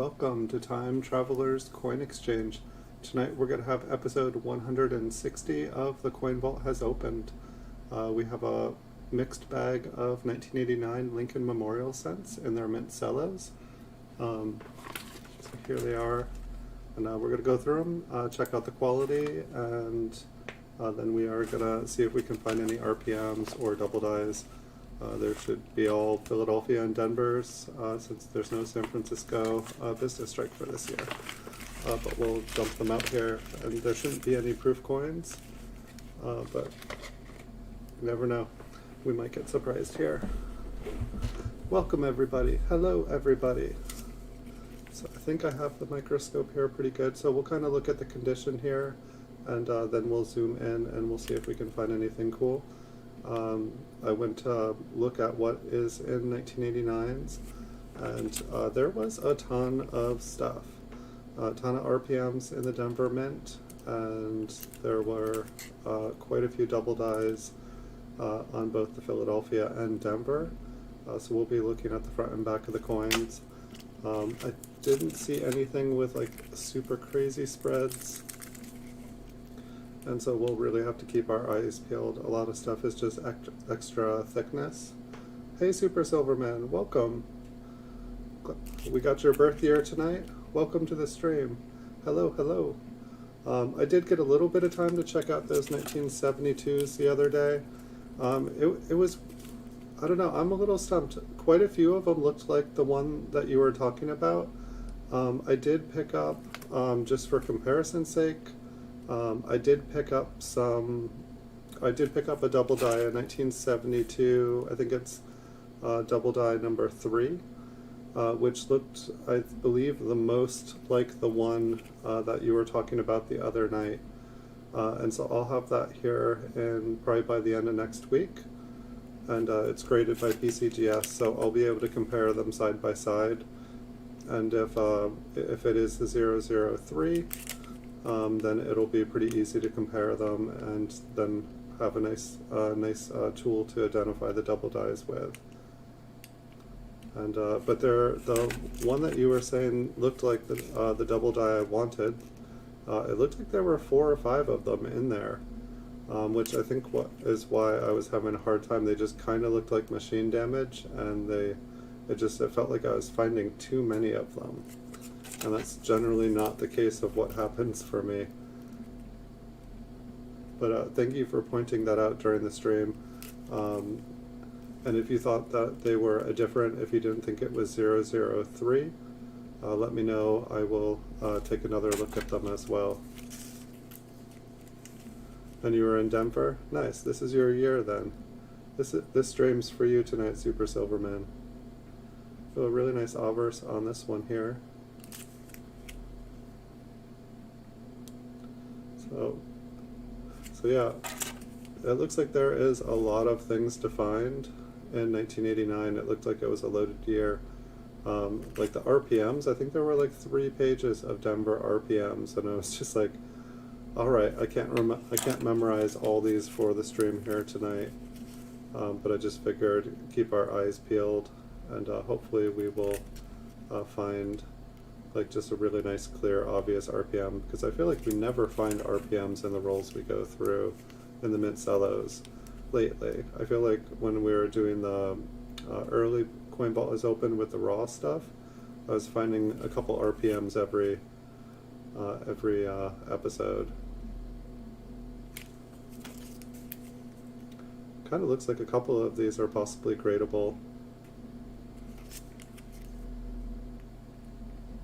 welcome to Time Traveler's Coin Exchange. Tonight we're going to have episode 160 of The Coin Vault Has Opened. We have a mixed bag of 1989 Lincoln Memorial cents in their mint Cellos. So here they are, and we're going to go through them, check out the quality, and then we are going to see if we can find any RPMs or double dies. There should be all Philadelphia and Denver's, since there's no San Francisco business strike for this year. But we'll dump them out here, and there shouldn't be any proof coins, but you never know. We might get surprised here. Welcome everybody. Hello everybody. So I think I have the microscope here pretty good, so we'll kind of look at the condition here, and then we'll zoom in and we'll see if we can find anything cool. I went to look at what is in 1989s, and there was a ton of stuff, a ton of RPMs in the Denver Mint, and there were quite a few double dies on both the Philadelphia and Denver, so we'll be looking at the front and back of the coins. I didn't see anything with like super crazy spreads, and so we'll really have to keep our eyes peeled. A lot of stuff is just extra thickness. Hey Super Silverman, welcome. We got your birth year tonight. Welcome to the stream. Hello, hello. I did get a little bit of time to check out those 1972s the other day. It was, I don't know, I'm a little stumped. Quite a few of them looked like the one that you were talking about. I did pick up, just for comparison's sake, I did pick up a double die, a 1972, I think it's double die number 3, which looked, I believe, the most like the one that you were talking about the other night. And so I'll have that here in probably by the end of next week. And it's graded by PCGS, so I'll be able to compare them side by side. And if it is the 003, then it'll be pretty easy to compare them, and then have a nice tool to identify the double dies with. And but the one that you were saying looked like the double die I wanted. It looked like there were 4 or 5 of them in there, which I think is why I was having a hard time. They just kind of looked like machine damage, and it felt like I was finding too many of them. And that's generally not the case of what happens for me. But thank you for pointing that out during the stream. And if you thought that they were if you didn't think it was 003, let me know. I will take another look at them as well. And you were in Denver? Nice. This is your year then. This stream's for you tonight, Super Silverman. So a really nice obverse on this one here. So yeah, it looks like there is a lot of things to find in 1989. It looked like it was a loaded year. Like the RPMs, I think there were like 3 pages of Denver RPMs, and I was just like, all right, I can't memorize all these for the stream here tonight. But I just figured keep our eyes peeled, and hopefully we will find like just a really nice, clear, obvious RPM, because I feel like we never find RPMs in the rolls we go through in the mint Cellos lately. I feel like when we were doing the early Coin Vault is Open with the raw stuff, I was finding a couple RPMs every episode. Kind of looks like a couple of these are possibly gradable.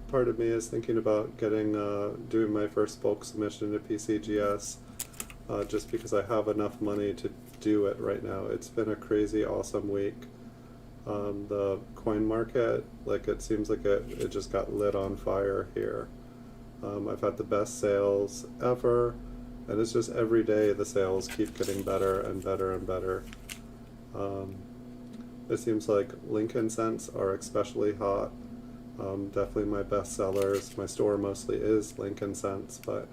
Part of me is thinking about doing my first bulk submission to PCGS, just because I have enough money to do it right now. It's been a crazy awesome week. The coin market, like, it seems like it just got lit on fire here. I've had the best sales ever, and it's just every day the sales keep getting better and better and better. It seems like Lincoln cents are especially hot. Definitely my best sellers. My store mostly is Lincoln cents, but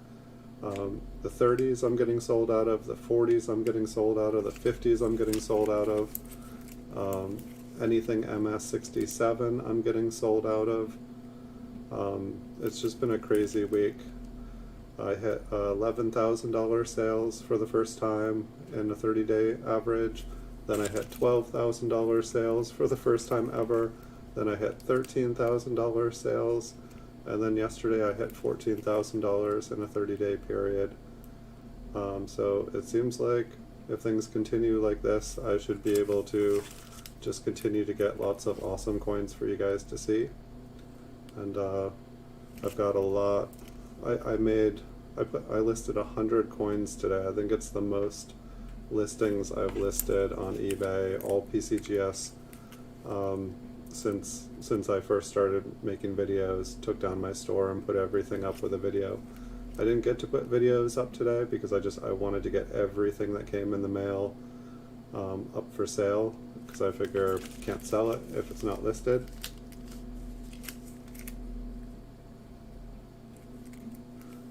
the 30s I'm getting sold out of, the 40s I'm getting sold out of, the 50s I'm getting sold out of. Anything MS67 I'm getting sold out of. It's just been a crazy week. I hit $11,000 sales for the first time in a 30-day average. Then I hit $12,000 sales for the first time ever. Then I hit $13,000 sales. And then yesterday I hit $14,000 in a 30-day period. So it seems like if things continue like this, I should be able to just continue to get lots of awesome coins for you guys to see. And I've got a lot. I listed 100 coins today. I think it's the most listings I've listed on eBay, all PCGS, since I first started making videos. Took down my store and put everything up with a video. I didn't get to put videos up today because I wanted to get everything that came in the mail up for sale, because I figure can't sell it if it's not listed.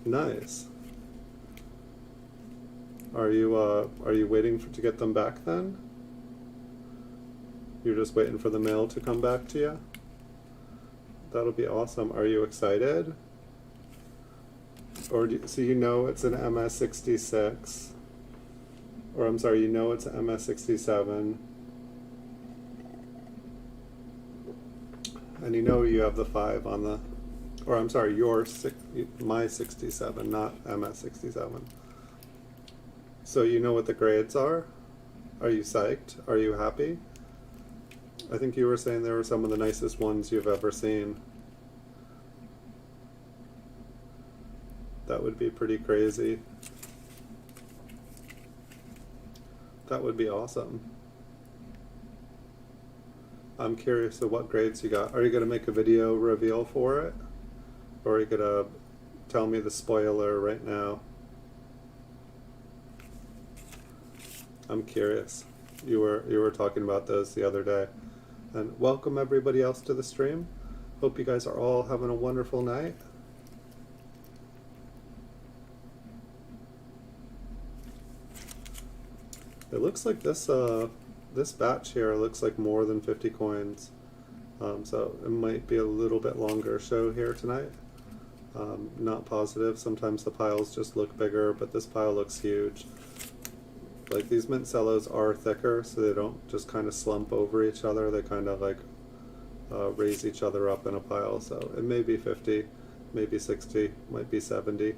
Nice. Are you waiting to get them back then? You're just waiting for the mail to come back to you? That'll be awesome. Are you excited? Or so you know it's an MS66, or I'm sorry, you know it's an MS67, and you know you have the 5 on the, or I'm sorry, my 67, not MS67. So you know what the grades are? Are you psyched? Are you happy? I think you were saying they were some of the nicest ones you've ever seen. That would be pretty crazy. That would be awesome. I'm curious of what grades you got. Are you going to make a video reveal for it? Or are you going to tell me the spoiler right now? I'm curious. You were talking about those the other day. And welcome everybody else to the stream. Hope you guys are all having a wonderful night. It looks like this batch here looks like more than 50 coins, so it might be a little bit longer show here tonight. Not positive. Sometimes the piles just look bigger, but this pile looks huge. Like, these mint cellos are thicker, so they don't just kind of slump over each other. They kind of like raise each other up in a pile. So it may be 50, maybe 60, might be 70.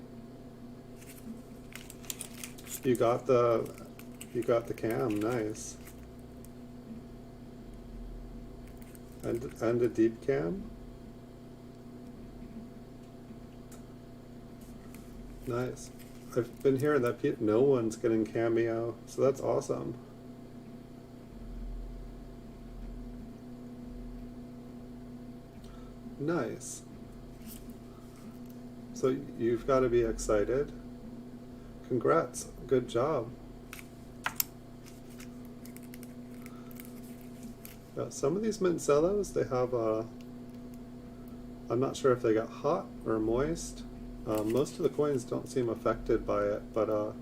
You got the cam, nice. And a deep cam? Nice. I've been hearing that no one's getting Cameo, so that's awesome. Nice. So you've got to be excited. Congrats. Good job. Yeah, some of these mint cellos, they have I'm not sure if they got hot or moist. Most of the coins don't seem affected by it, but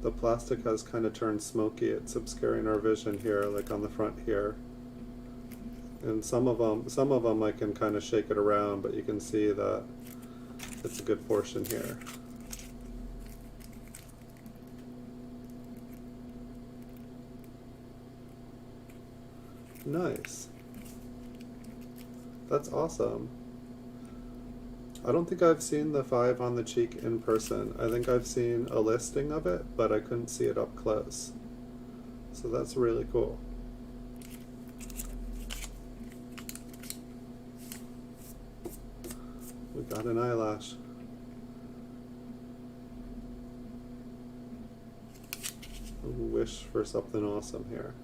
the plastic has kind of turned smoky. It's obscuring our vision here, like on the front here. And some of them I can kind of shake it around, but you can see that it's a good portion here. Nice. That's awesome. I don't think I've seen the 5 on the cheek in person. I think I've seen a listing of it, but I couldn't see it up close. So that's really cool. We got an eyelash. Wish for something awesome here.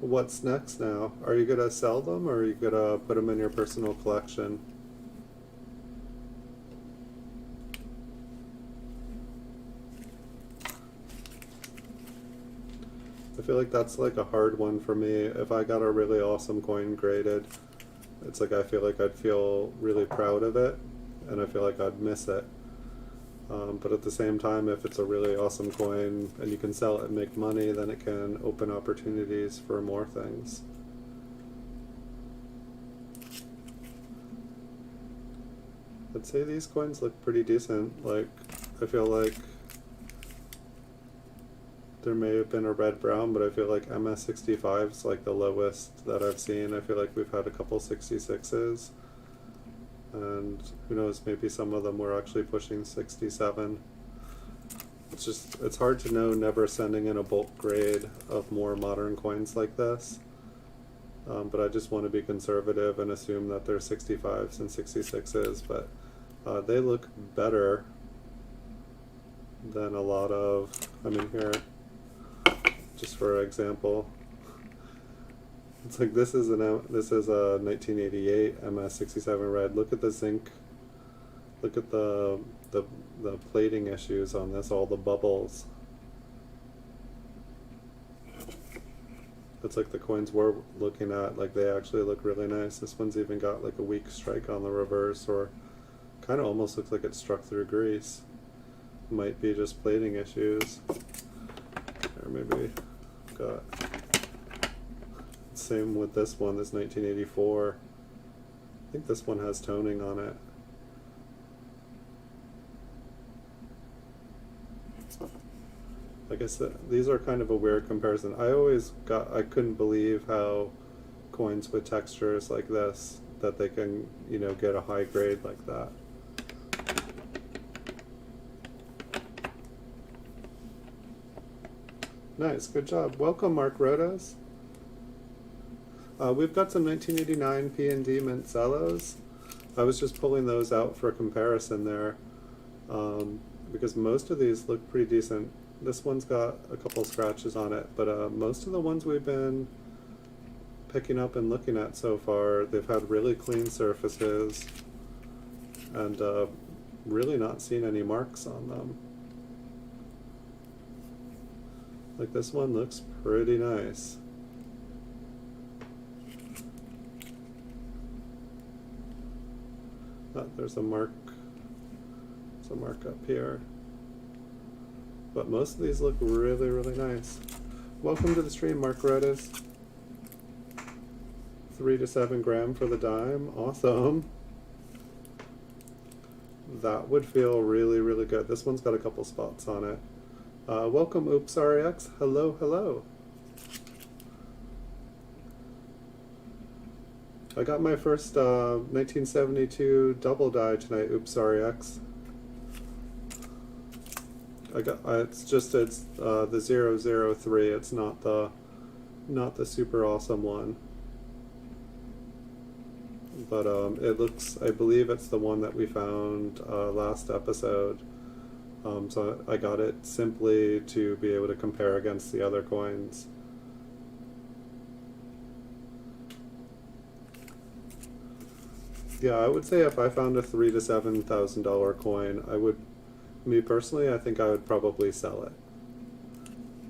What's next now? Are you gonna sell them, or are you gonna put them in your personal collection? I feel like that's like a hard one for me. If I got a really awesome coin graded, it's like I feel like I'd feel really proud of it, and I feel like I'd miss it. But at the same time, if it's a really awesome coin and you can sell it and make money, then it can open opportunities for more things. I'd say these coins look pretty decent. Like, I feel like there may have been a red-brown, but I feel like MS65 is like the lowest that I've seen. I feel like we've had a couple 66s, and who knows, maybe some of them were actually pushing 67. It's hard to know, never sending in a bulk grade of more modern coins like this. But I just want to be conservative and assume that they're 65s and 66s, but they look better than a lot of, I mean, here, just for example, it's like this is a 1988 MS67 red. Look at the zinc. Look at the plating issues on this, all the bubbles. It's like the coins we're looking at, like they actually look really nice. This one's even got like a weak strike on the reverse, or kind of almost looks like it's struck through grease. Might be just plating issues. Or maybe got same with this one, this 1984. I think this one has toning on it. I guess these are kind of a weird comparison. I couldn't believe how coins with textures like this, that they can, you know, get a high grade like that. Nice, good job. Welcome, Mark Rodas. We've got some 1989 P&D mint Cellos. I was just pulling those out for comparison there, because most of these look pretty decent. This one's got a couple scratches on it, but most of the ones we've been picking up and looking at so far, they've had really clean surfaces and really not seen any marks on them. Like this one looks pretty nice. Oh, there's a mark. There's a mark up here. But most of these look really, really nice. Welcome to the stream, Mark Rodas. 3 to 7 gram for the dime. Awesome. That would feel really, really good. This one's got a couple spots on it. Welcome, Oops RX. Hello, hello. I got my first 1972 double die tonight, Oops RX. It's the 003. It's not the super awesome one. But it looks, I believe it's the one that we found last episode. So I got it simply to be able to compare against the other coins. Yeah, I would say if I found a $3,000 to $7,000 coin, me personally, I think I would probably sell it.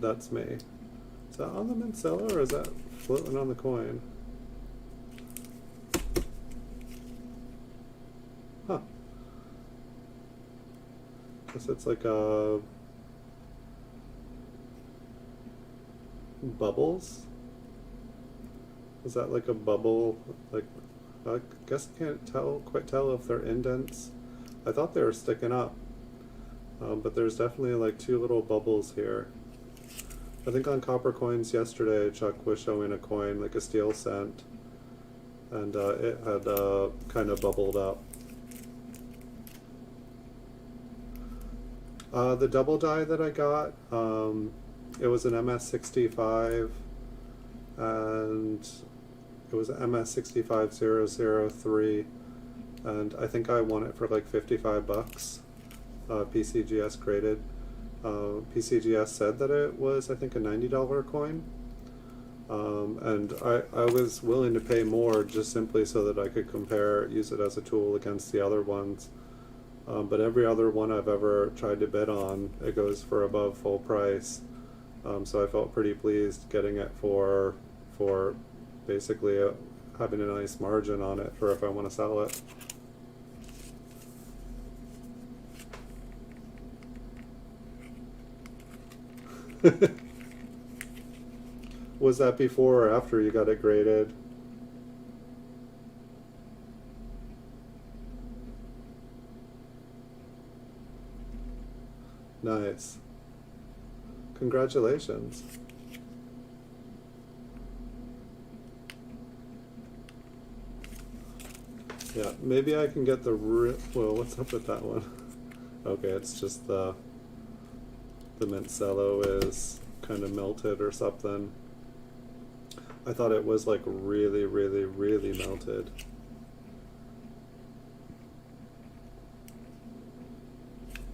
That's me. Is that on the mint cellar, or is that floating on the coin? Huh. Guess it's like bubbles? Is that like a bubble? Like, I guess I can't quite tell if they're indents. I thought they were sticking up. But there's definitely like 2 little bubbles here. I think on Copper Coins yesterday, Chuck was showing a coin, like a steel cent, and it had kind of bubbled up. The double die that I got, it was an MS65, and it was an MS65003, and I think I won it for like 55 bucks. PCGS graded. PCGS said that it was, I think, a $90 coin, and I was willing to pay more just simply so that I could use it as a tool against the other ones. But every other one I've ever tried to bid on, it goes for above full price. So I felt pretty pleased getting it for basically having a nice margin on it for if I want to sell it. Was that before or after you got it graded? Nice. Congratulations. Yeah, maybe I can get the well, what's up with that one? Okay, it's just the mint cello is kind of melted or something. I thought it was like really, really, really melted.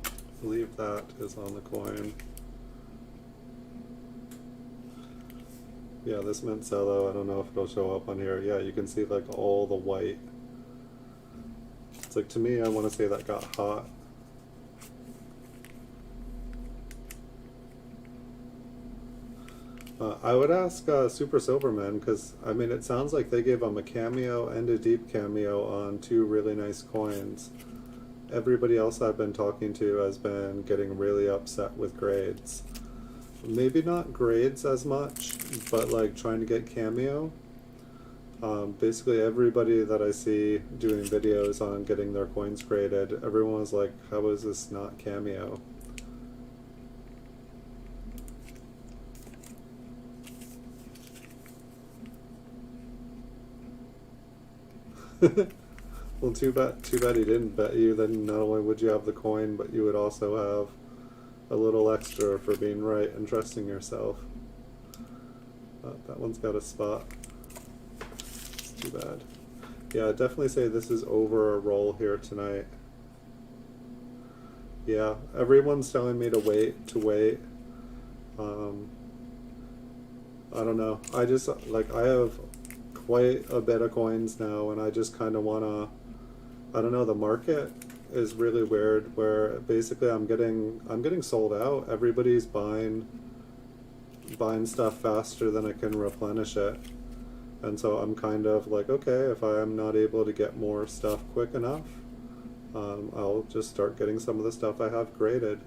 I believe that is on the coin. Yeah, this mint cello, I don't know if it'll show up on here. Yeah, you can see like all the white. It's like, to me, I want to say that got hot. I would ask Super Silverman, because I mean, it sounds like they gave him a cameo and a deep cameo on 2 really nice coins. Everybody else I've been talking to has been getting really upset with grades. Maybe not grades as much, but like trying to get cameo. Basically everybody that I see doing videos on getting their coins graded, everyone was like, how is this not cameo? Well, too bad he didn't bet you. Then not only would you have the coin, but you would also have a little extra for being right and trusting yourself. That one's got a spot. It's too bad. Yeah, I'd definitely say this is over a roll here tonight. Yeah, everyone's telling me to wait. I don't know. I just, like, I have quite a bit of coins now, and I just kind of want to, I don't know, the market is really weird, where basically I'm getting sold out. Everybody's buying stuff faster than I can replenish it. And so I'm kind of like, okay, if I am not able to get more stuff quick enough, I'll just start getting some of the stuff I have graded.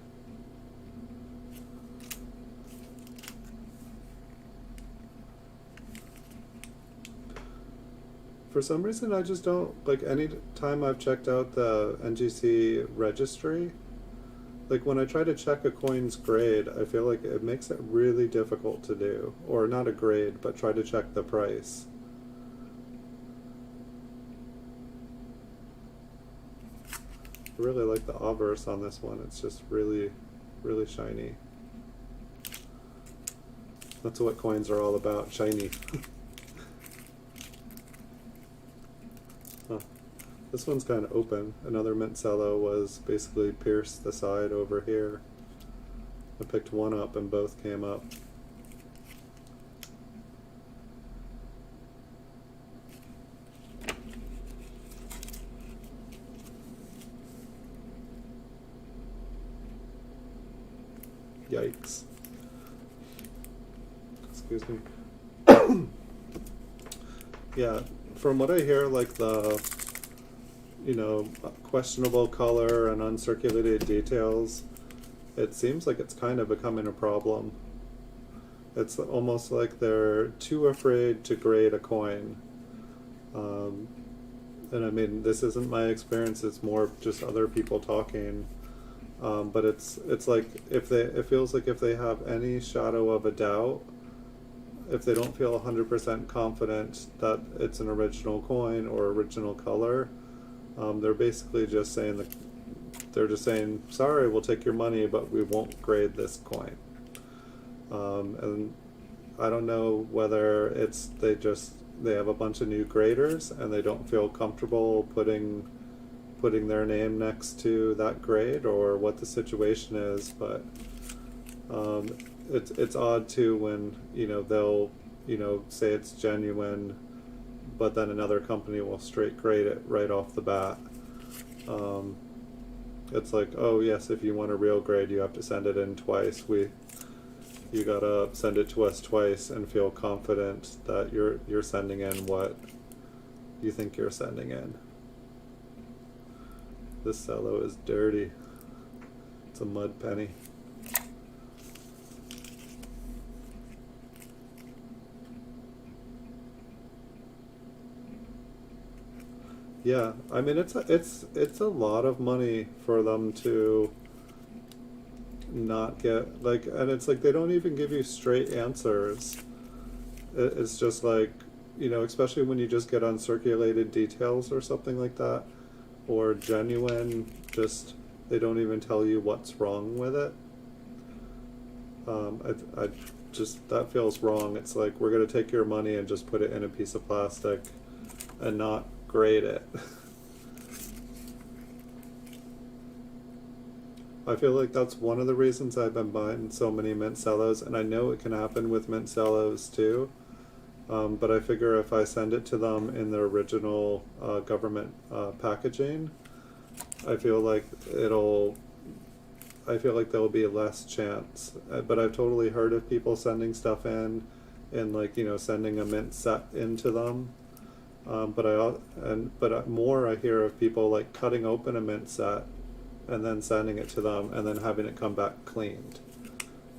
For some reason, I just don't, like, any time I've checked out the NGC registry, like when I try to check a coin's grade, I feel like it makes it really difficult to do. Or not a grade, but try to check the price. I really like the obverse on this one. It's just really, really shiny. That's what coins are all about, shiny. Huh. This one's kind of open. Another mint cello was basically pierced the side over here. I picked one up and both came up. Yikes. Excuse me. Yeah, from what I hear, like the, you know, questionable color and uncirculated details, it seems like it's kind of becoming a problem. It's almost like they're too afraid to grade a coin. And I mean, this isn't my experience, it's more just other people talking. But it's like it feels like if they have any shadow of a doubt, if they don't feel 100% confident that it's an original coin or original color, they're basically just saying they're just saying, sorry, we'll take your money, but we won't grade this coin. And I don't know whether it's they have a bunch of new graders and they don't feel comfortable putting their name next to that grade, or what the situation is, but it's odd too when, you know, they'll, you know, say it's genuine, but then another company will straight grade it right off the bat. It's like, oh yes, if you want a real grade, you have to send it in twice. You gotta send it to us twice and feel confident that you're sending in what you think you're sending in. This cello is dirty. It's a mud penny. Yeah, I mean it's a lot of money for them to not get like, and it's like they don't even give you straight answers. It's just like, you know, especially when you just get uncirculated details or something like that, or genuine, just they don't even tell you what's wrong with it. I just, that feels wrong. It's like we're gonna take your money and just put it in a piece of plastic and not grade it. I feel like that's one of the reasons I've been buying so many mint cellos, and I know it can happen with mint cellos too. But I figure if I send it to them in the original government packaging, I feel like it'll. I feel like there'll be less chance. But I've totally heard of people sending stuff in, and like, you know, sending a mint set into them. But more I hear of people like cutting open a mint set and then sending it to them and then having it come back cleaned.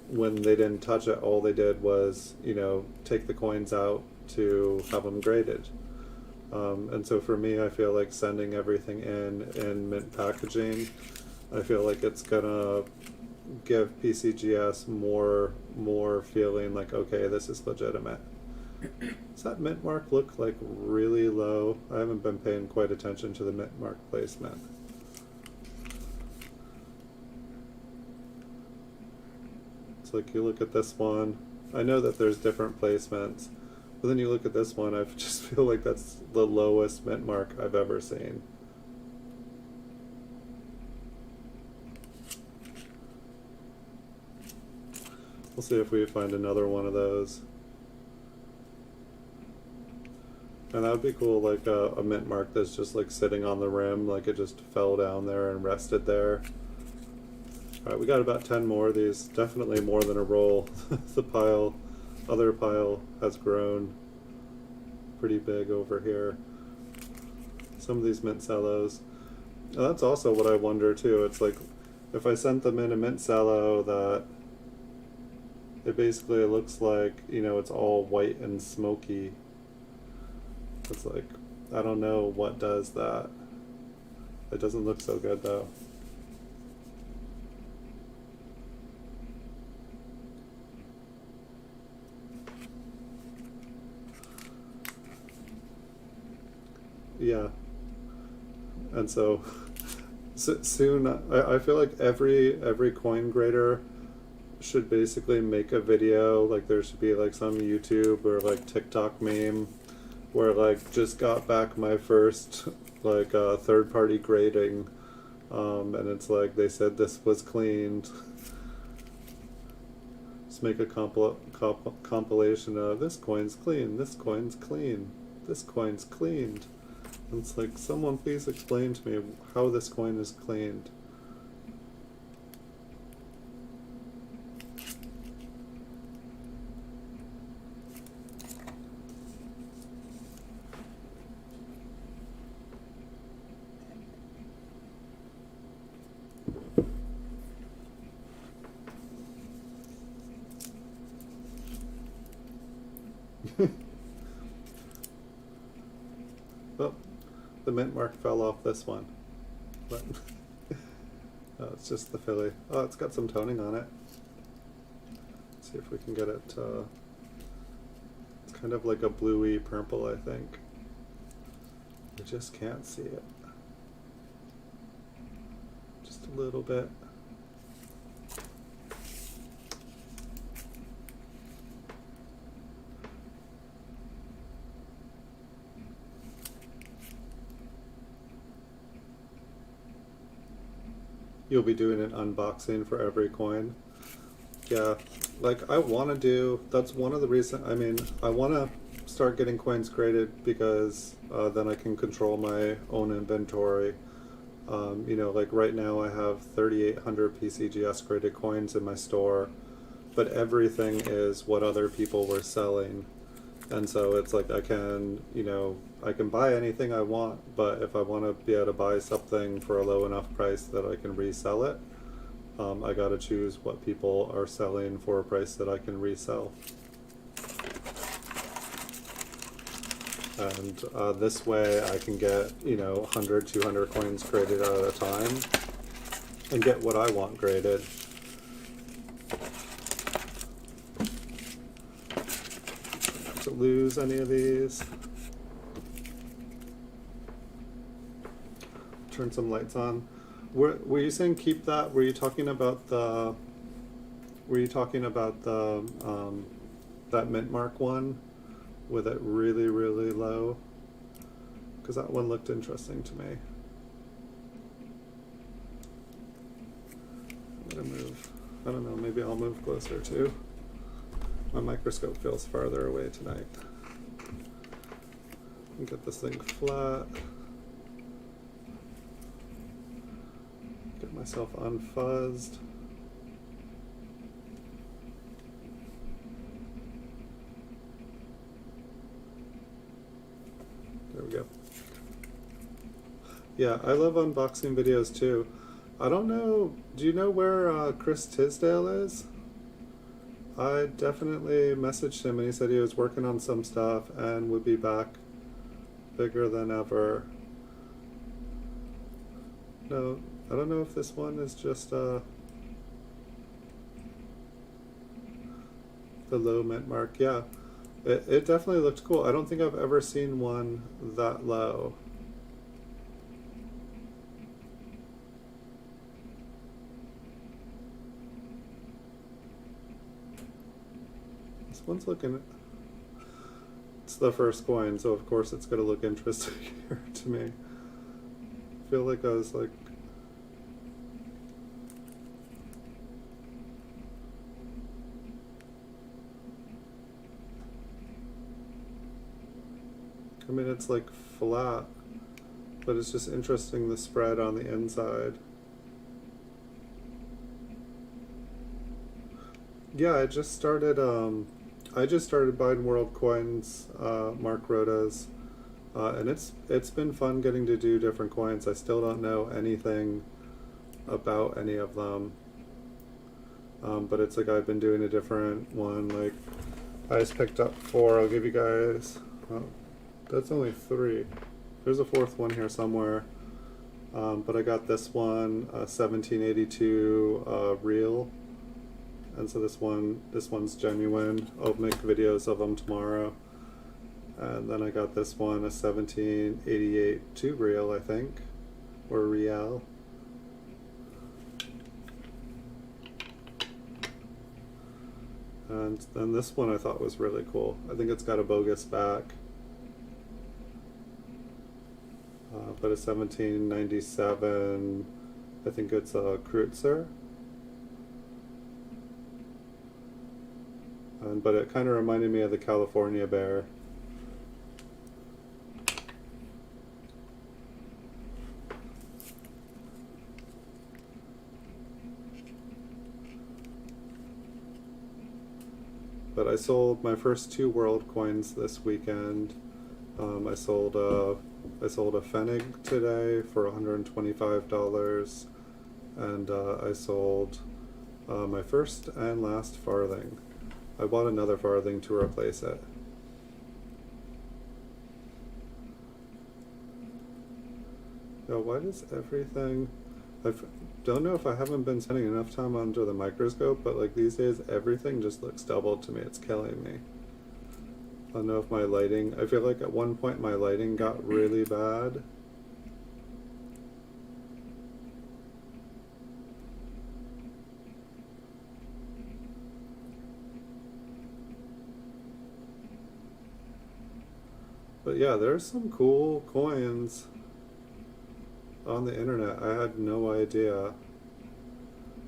When they didn't touch it, all they did was, you know, take the coins out to have them graded. And so for me, I feel like sending everything in mint packaging, I feel like it's gonna give PCGS more feeling like, okay, this is legitimate. Does that mint mark look like really low? I haven't been paying quite attention to the mint mark placement. It's like you look at this one, I know that there's different placements, but then you look at this one, I just feel like that's the lowest mint mark I've ever seen. We'll see if we find another one of those. And that would be cool, like a mint mark that's just like sitting on the rim, like it just fell down there and rested there. Alright, we got about 10 more of these, definitely more than a roll. The other pile has grown pretty big over here. Some of these mint cellos. And that's also what I wonder too, it's like, if I sent them in a mint cello that it basically looks like, you know, it's all white and smoky. It's like, I don't know what does that. It doesn't look so good though. Yeah. And so soon, I feel like every coin grader should basically make a video, like there should be like some YouTube or like TikTok meme where like just got back my first like third-party grading, and it's like they said this was cleaned. Just make a compilation of this coin's clean, this coin's clean, this coin's cleaned. And it's like, someone please explain to me how this coin is cleaned. Oh, the mint mark fell off this one. But oh, it's just the filly. Oh, it's got some toning on it. Let's see if we can get it. It's kind of like a bluey purple, I think. I just can't see it. Just a little bit. You'll be doing an unboxing for every coin. Yeah, like I want to do, that's one of the reasons, I mean, I want to start getting coins graded because then I can control my own inventory. You know, like right now I have 3,800 PCGS graded coins in my store, but everything is what other people were selling. And so it's like I can, you know, I can buy anything I want, but if I want to be able to buy something for a low enough price that I can resell it, I gotta choose what people are selling for a price that I can resell. And this way I can get, 100, 200 coins graded at a time and get what I want graded. To lose any of these. Turn some lights on. Were you saying keep that? Were you talking about the that mint mark one with it really, really low? Because that one looked interesting to me. I'm gonna move. I don't know, maybe I'll move closer too. My microscope feels farther away tonight. Get this thing flat. Get myself unfuzzed. There we go. Yeah, I love unboxing videos too. I don't know, do you know where Chris Tisdale is? I definitely messaged him and he said he was working on some stuff and would be back bigger than ever. No, I don't know if this one is just the low mint mark. Yeah, it definitely looked cool. I don't think I've ever seen one that low. This one's looking, it's the first coin, so of course it's going to look interesting here to me. I feel like I was like, I mean, it's like flat, but it's just interesting the spread on the inside. Yeah, I just started buying world coins, Mark Rota's, and it's been fun getting to do different coins. I still don't know anything about any of them, but it's like I've been doing a different one. Like I just picked up 4. I'll give you guys. Oh, that's only 3. There's a 4th one here somewhere, but I got this one, 1782 real. And so this one's genuine. I'll make videos of them tomorrow. And then I got this one, a 1788 2 real, I think, or real. And then this one I thought was really cool. I think it's got a bogus back, but a 1797. I think it's a Kreutzer. But it kind of reminded me of the California bear. But I sold my first 2 world coins this weekend. I sold a Pfennig today for $125, and I sold my first and last farthing. I bought another farthing to replace it. Now, why does everything... I don't know if I haven't been spending enough time under the microscope, but like these days everything just looks doubled to me. It's killing me. I don't know if my lighting... I feel like at one point my lighting got really bad. But yeah, there's some cool coins on the internet. I had no idea.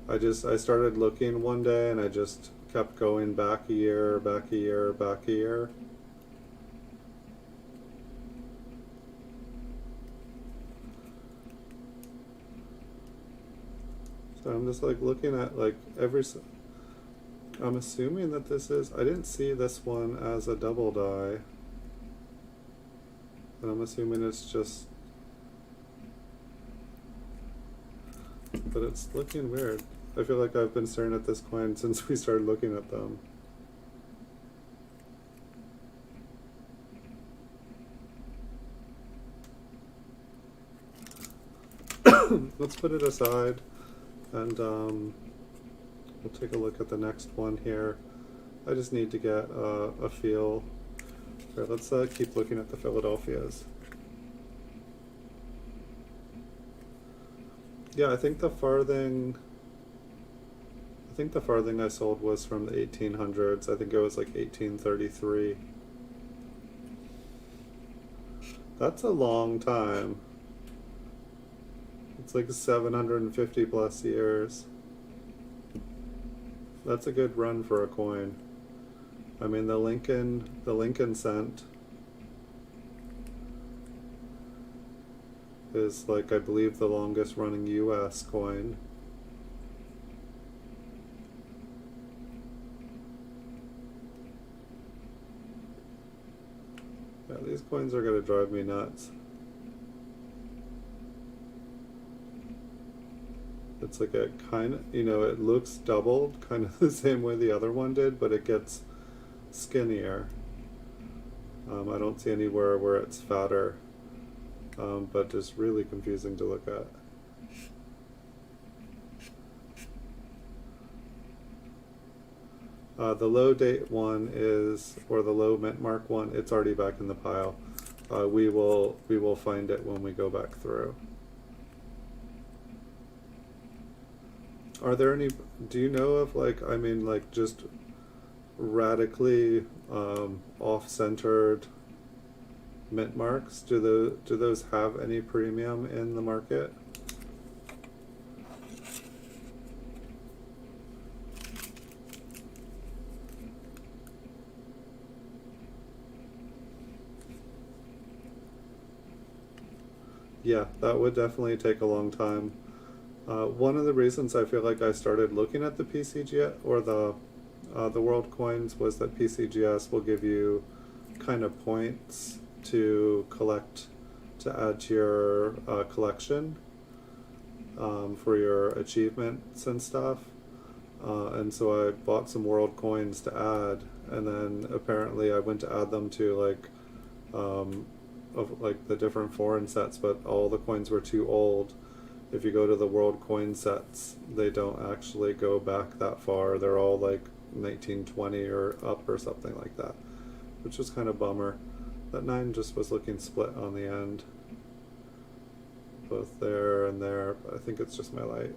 I started looking one day and I just kept going back a year, back a year, back a year. So I'm just like looking at like I'm assuming that this is, I didn't see this one as a double die. And I'm assuming it's just, but it's looking weird. I feel like I've been staring at this coin since we started looking at them. let's put it aside, and we'll take a look at the next one here. I just need to get a feel. Here, let's keep looking at the Philadelphias. Yeah, I think the farthing I sold was from the 1800s. I think it was like 1833. That's a long time. It's like 750 plus years. That's a good run for a coin. I mean, the Lincoln cent is, like, I believe the longest running US coin. Yeah, these coins are gonna drive me nuts. It's like a kind of, you know, it looks doubled, kind of the same way the other one did, but it gets skinnier. I don't see anywhere where it's fatter, but just really confusing to look at. The low date one is, or the low mint mark one, it's already back in the pile. We will find it when we go back through. Are there any, do you know of, like, I mean, like, just radically off-centered mint marks? Do those have any premium in the market? Yeah, that would definitely take a long time. One of the reasons I feel like I started looking at the PCGS or the world coins was that PCGS will give you kind of points to collect, to add to your collection for your achievements and stuff. And so I bought some world coins to add, and then apparently I went to add them to like of like the different foreign sets, but all the coins were too old. If you go to the world coin sets, they don't actually go back that far. They're all like 1920 or up or something like that, which was kind of bummer. That 9 just was looking split on the end, both there and there. But I think it's just my light.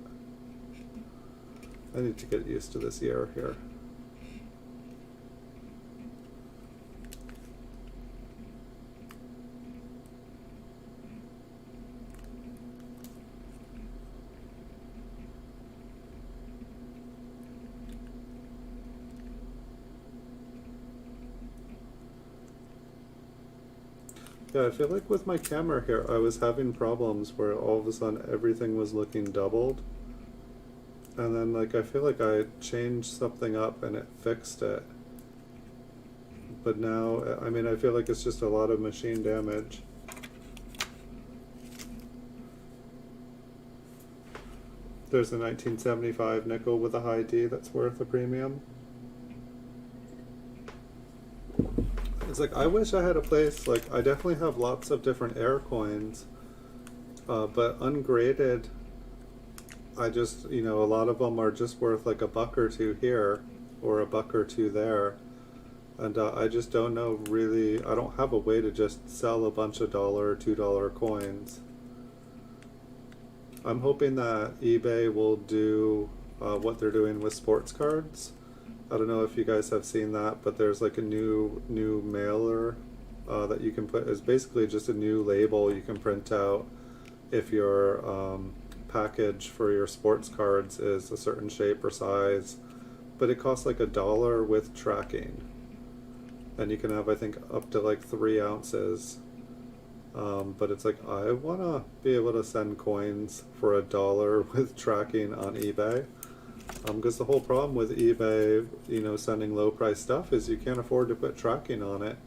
I need to get used to this year here. Yeah, I feel like with my camera here, I was having problems where all of a sudden everything was looking doubled. And then, like, I feel like I changed something up and it fixed it. But now, I mean, I feel like it's just a lot of machine damage. There's a 1975 nickel with a high D that's worth a premium. It's like, I wish I had a place, like, I definitely have lots of different air coins, but ungraded, I just, you know, a lot of them are just worth like $1 or $2 here, or $1 or $2 there, and I just don't know really, I don't have a way to just sell a bunch of $1 or $2 coins. I'm hoping that eBay will do what they're doing with sports cards. I don't know if you guys have seen that, but there's like a new mailer that you can put, is basically just a new label you can print out if your package for your sports cards is a certain shape or size, but it costs like $1 with tracking, and you can have, I think, up to like 3 ounces. But it's like, I want to be able to send coins for $1 with tracking on eBay. Because the whole problem with eBay, you know, sending low price stuff is you can't afford to put tracking on it,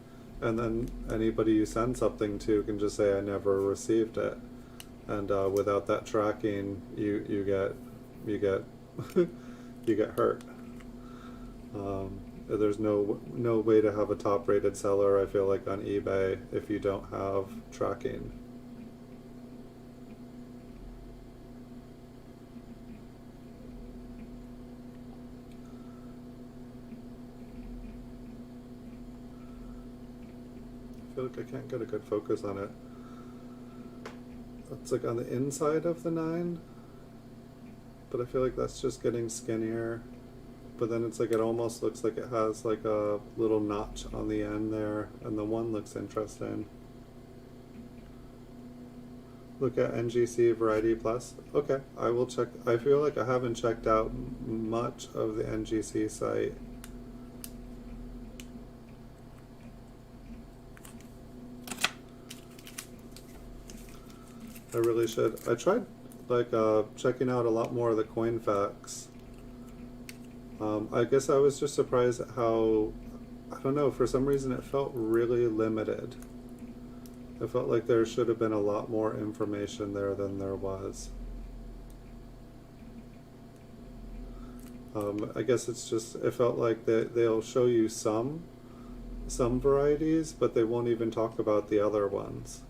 and then anybody you send something to can just say, I never received it, and without that tracking, you get you get hurt. There's no way to have a top rated seller, I feel like, on eBay if you don't have tracking. feel like I can't get a good focus on it. It's like on the inside of the 9, but I feel like that's just getting skinnier. But then it's like it almost looks like it has like a little notch on the end there, and the 1 looks interesting. Look at NGC Variety Plus. Okay, I will check. I feel like I haven't checked out much of the NGC site. I really should. I tried like checking out a lot more of the coin facts. I guess I was just surprised at how, I don't know, for some reason it felt really limited. I felt like there should have been a lot more information there than there was. I guess it's just, it felt like they'll show you some varieties, but they won't even talk about the other ones.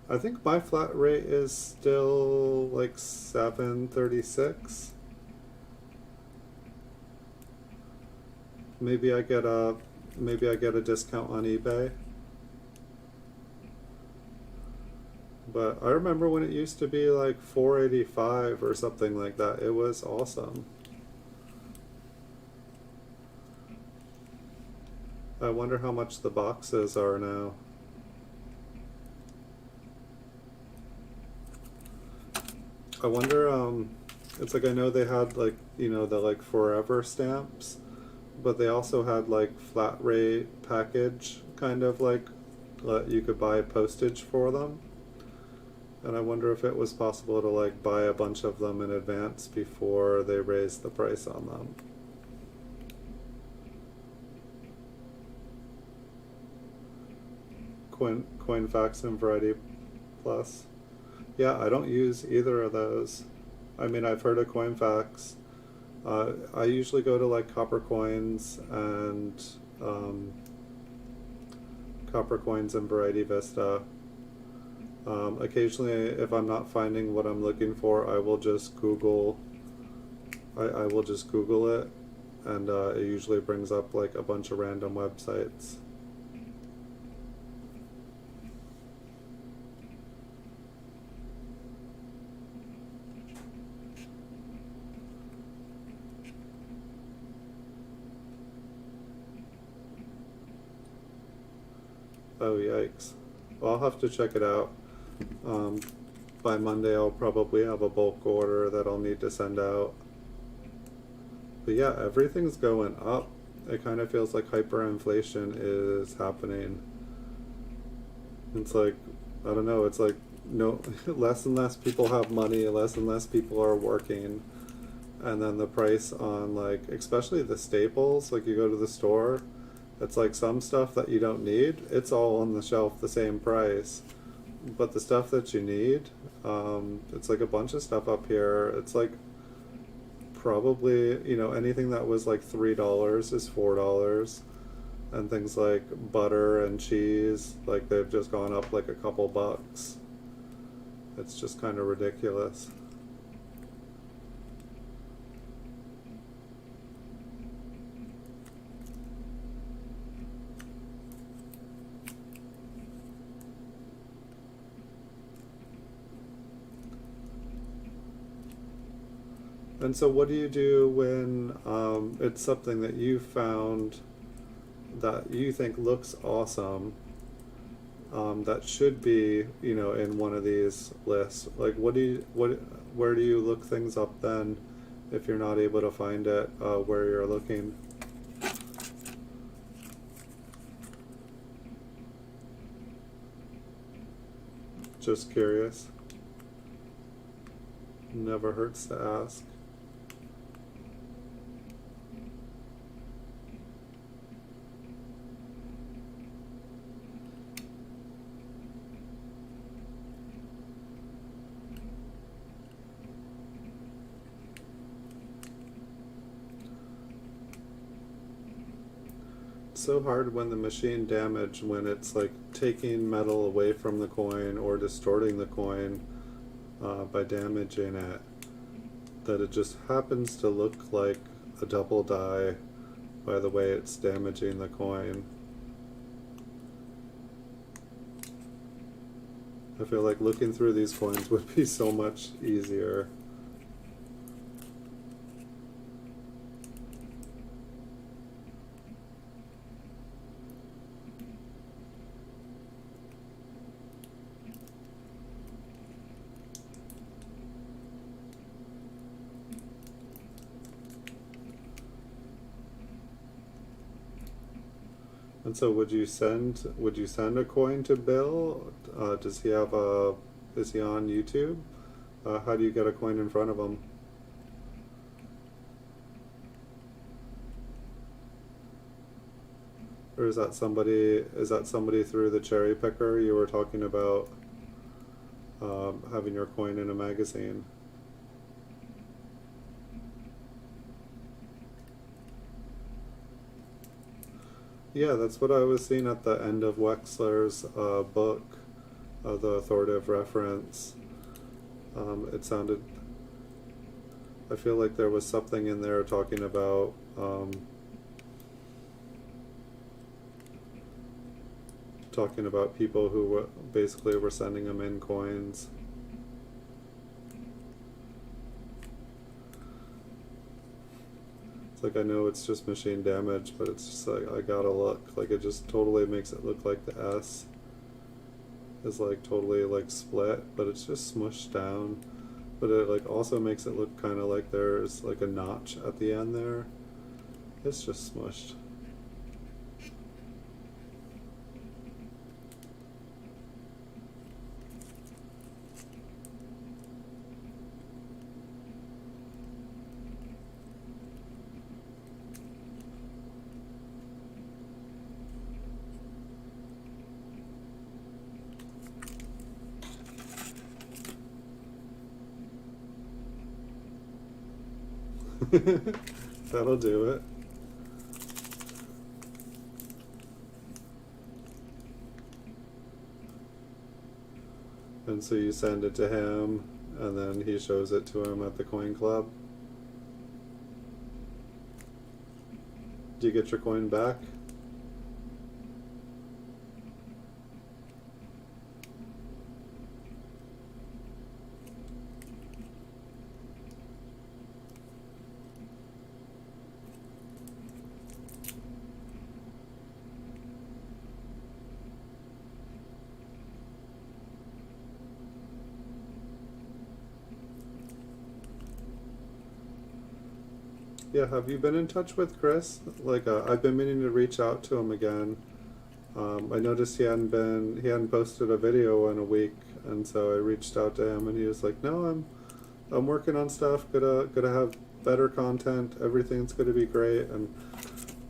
I think my flat rate is still like 736. Maybe I get a discount on eBay. But I remember when it used to be like 485 or something like that. It was awesome. I wonder how much the boxes are now. I wonder, it's like I know they had like, you know, the like forever stamps, but they also had like flat rate package kind of like you could buy postage for them. And I wonder if it was possible to like buy a bunch of them in advance before they raised the price on them. Coinfax and Variety Plus. Yeah, I don't use either of those. I mean, I've heard of Coinfax. I usually go to like Copper Coins and Variety Vista. Occasionally, if I'm not finding what I'm looking for, I will just Google. I will just Google it, and it usually brings up like a bunch of random websites. Oh, yikes. Well, I'll have to check it out. By Monday, I'll probably have a bulk order that I'll need to send out. But yeah, everything's going up. It kind of feels like hyperinflation is happening. It's like, I don't know, it's like no less and less people have money, less and less people are working. And then the price on like, especially the staples, like you go to the store, it's like some stuff that you don't need, it's all on the shelf the same price. But the stuff that you need, it's like a bunch of stuff up here. It's like probably, you know, anything that was like $3 is $4. And things like butter and cheese, like they've just gone up like a couple bucks. It's just kind of ridiculous. And so what do you do when it's something that you found that you think looks awesome, that should be, you know, in one of these lists? Like where do you look things up then if you're not able to find it where you're looking? Just curious. Never hurts to ask. So hard when the machine damage, when it's like taking metal away from the coin or distorting the coin, by damaging it, that it just happens to look like a double die by the way it's damaging the coin. I feel like looking through these coins would be so much easier. And so would you send a coin to Bill? Does he have a, is he on YouTube? How do you get a coin in front of him? Or is that somebody through the cherry picker you were talking about, having your coin in a magazine? Yeah, that's what I was seeing at the end of Wexler's book, the authoritative reference. It sounded, I feel like there was something in there talking about people who basically were sending them in coins. It's like, I know it's just machine damage, but it's just like, I gotta look. Like, it just totally makes it look like the S is like totally like split, but it's just smushed down. But it like also makes it look kind of like there's like a notch at the end there. It's just smushed. That'll do it. And so you send it to him, and then he shows it to him at the coin club. Do you get your coin back? Yeah, have you been in touch with Chris? Like, I've been meaning to reach out to him again. I noticed he hadn't posted a video in a week, and so I reached out to him, and he was like, "No, I'm working on stuff. Gonna have better content. Everything's gonna be great." And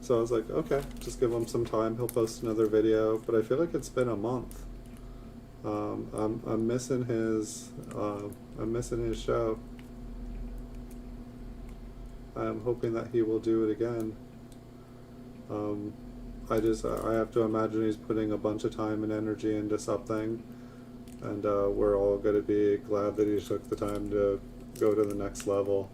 so I was like, "Okay, just give him some time. He'll post another video." But I feel like it's been a month. I'm missing his show. I'm hoping that he will do it again. I have to imagine he's putting a bunch of time and energy into something, and we're all going to be glad that he took the time to go to the next level.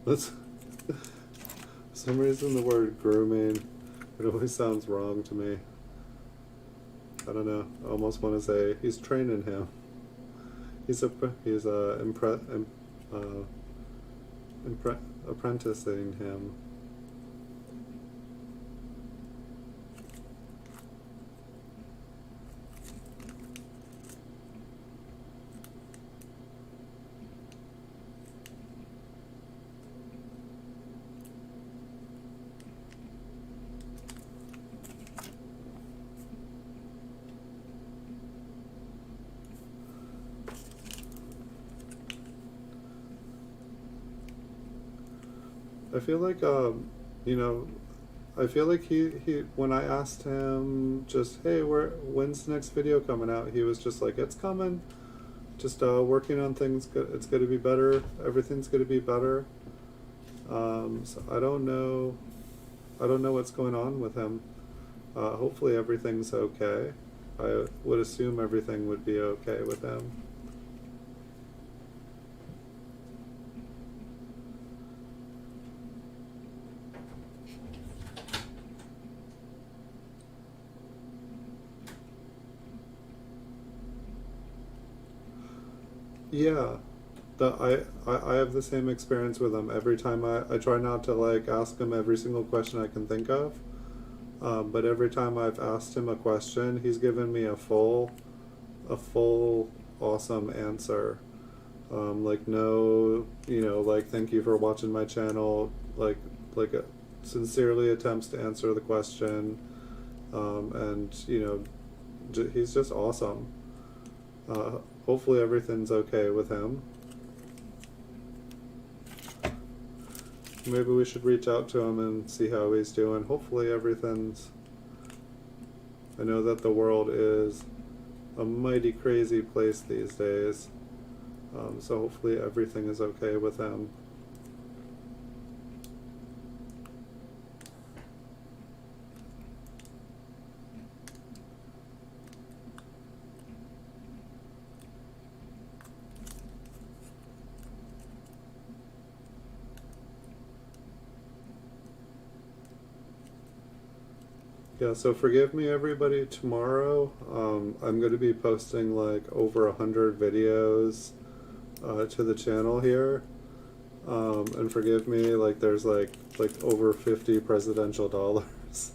That's for some reason the word grooming, it always sounds wrong to me. I don't know. I almost want to say he's training him. He's apprenticing him. I feel like, you know, I feel like he when I asked him just, hey, when's the next video coming out, he was just like, it's coming, just working on things, it's going to be better, everything's going to be better. So I don't know what's going on with him. Hopefully everything's okay. I would assume everything would be okay with him. Yeah, I have the same experience with him. Every time I try not to like ask him every single question I can think of, but every time I've asked him a question, he's given me a full awesome answer. Like no, like thank you for watching my channel, sincerely attempts to answer the question, and he's just awesome. Hopefully everything's okay with him. Maybe we should reach out to him and see how he's doing. Hopefully everything's... I know that the world is a mighty crazy place these days, so hopefully everything is okay with him. Yeah, so forgive me everybody, tomorrow I'm going to be posting like over 100 videos to the channel here, and forgive me, like there's like over 50 presidential dollars.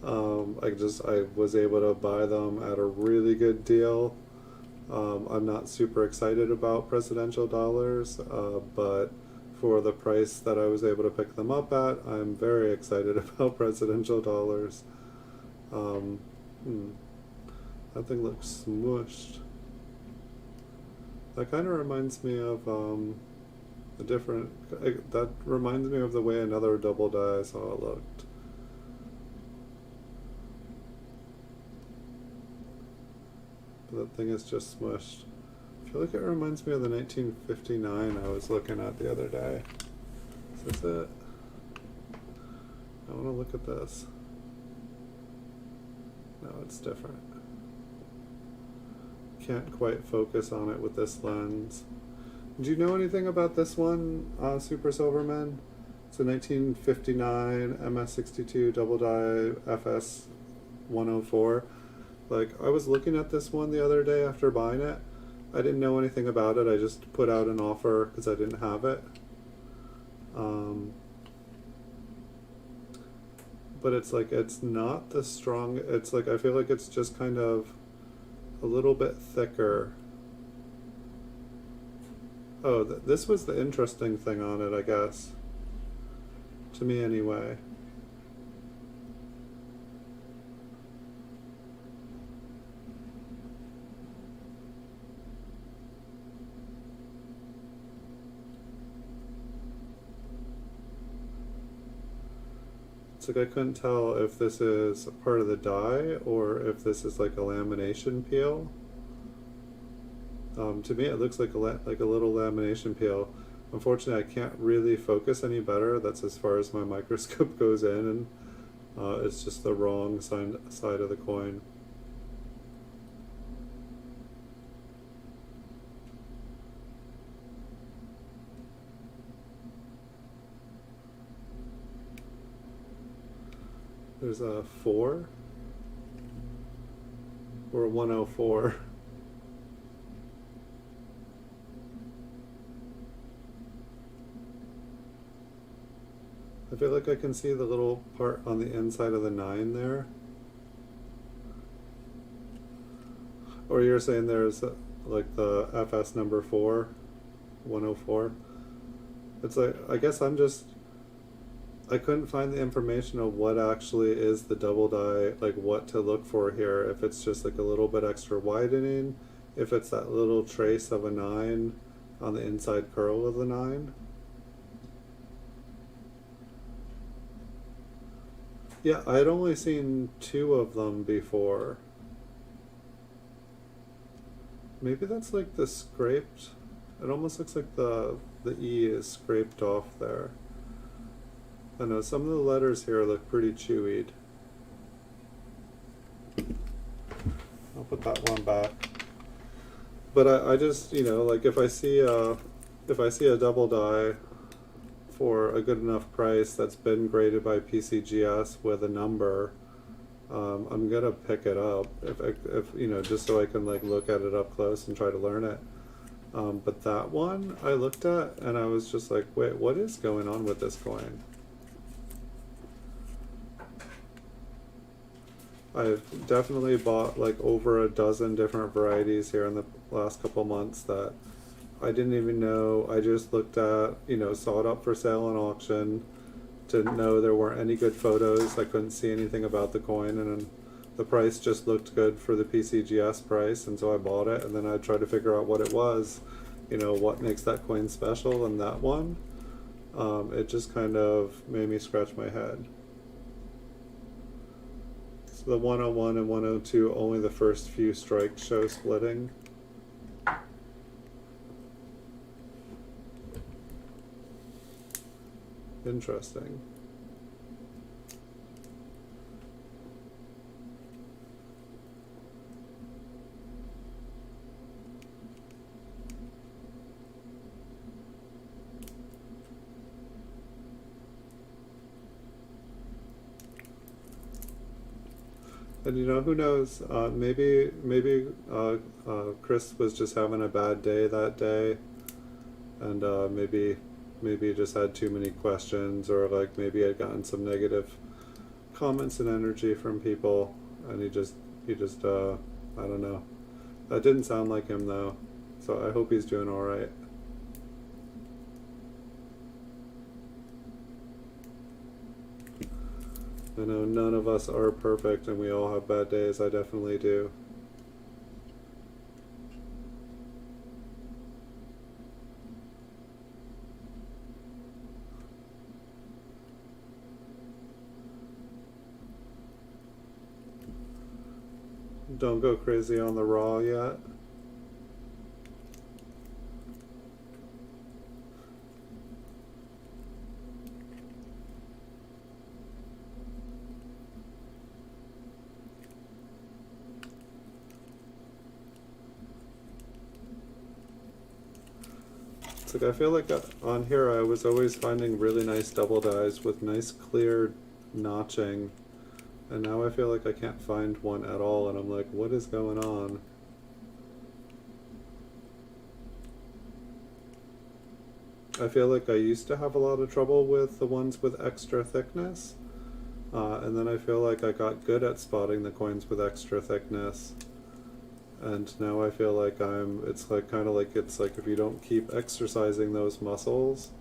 I was able to buy them at a really good deal. I'm not super excited about presidential dollars, but for the price that I was able to pick them up at, I'm very excited about presidential dollars. That thing looks smushed. That kind of reminds me of a different... that reminds me of the way another double die I saw it looked. But that thing is just smushed. I feel like it reminds me of the 1959 I was looking at the other day. Is this it? I want to look at this. No, it's different. Can't quite focus on it with this lens. Do you know anything about this one, Super Silverman? It's a 1959 MS62 double die FS 104. Like, I was looking at this one the other day after buying it. I didn't know anything about it. I just put out an offer because I didn't have it. But it's like, it's not the strong, it's like, I feel like it's just kind of a little bit thicker. Oh, this was the interesting thing on it, I guess. To me anyway. It's like I couldn't tell if this is part of the die or if this is like a lamination peel. To me it looks like a little lamination peel. Unfortunately I can't really focus any better. That's as far as my microscope goes in, and it's just the wrong side of the coin. There's a 4 or a 104. I feel like I can see the little part on the inside of the 9 there. Or you're saying there's like the FS number 4, 104. It's like, I guess I couldn't find the information of what actually is the double die, like what to look for here, if it's just like a little bit extra widening, if it's that little trace of a 9 on the inside curl of the 9. Yeah, I had only seen two of them before. Maybe that's like the scraped. It almost looks like the E is scraped off there. I know some of the letters here look pretty chewied. I'll put that one back. But I just, you know, like if I see a double die for a good enough price that's been graded by PCGS with a number, I'm gonna pick it up if you know, just so I can like look at it up close and try to learn it. But that one I looked at and I was just like, wait, what is going on with this coin? I've definitely bought like over a dozen different varieties here in the last couple months that I didn't even know. I just looked at, you know, saw it up for sale on auction, didn't know there weren't any good photos. I couldn't see anything about the coin, and the price just looked good for the PCGS price, and so I bought it. And then I tried to figure out what it was, you know, what makes that coin special. And that one, it just kind of made me scratch my head. So the 101 and 102, only the first few strikes show splitting. Interesting. And you know, who knows? Maybe Chris was just having a bad day that day, and maybe he just had too many questions, or like maybe he had gotten some negative comments and energy from people, and he just I don't know. That didn't sound like him though, so I hope he's doing all right. I know none of us are perfect, and we all have bad days. I definitely do. Don't go crazy on the raw yet. It's like I feel like on here I was always finding really nice double dies with nice clear notching, and now I feel like I can't find one at all, and I'm like, what is going on? I feel like I used to have a lot of trouble with the ones with extra thickness, and then I feel like I got good at spotting the coins with extra thickness. And now I feel like it's like kind of like, it's like if you don't keep exercising those muscles,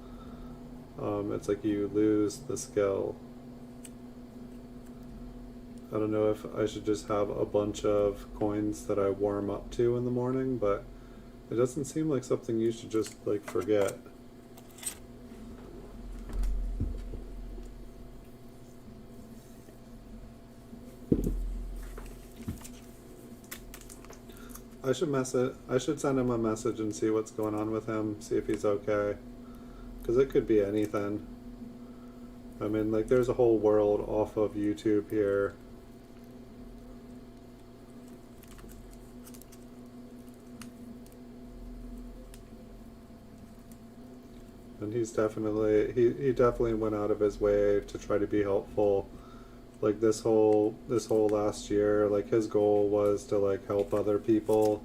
it's like you lose the skill. I don't know if I should just have a bunch of coins that I warm up to in the morning, but it doesn't seem like something you should just like forget. I should send him a message and see what's going on with him, see if he's okay. Because it could be anything. I mean, like, there's a whole world off of YouTube here. And he definitely went out of his way to try to be helpful. Like this whole last year, like his goal was to like help other people,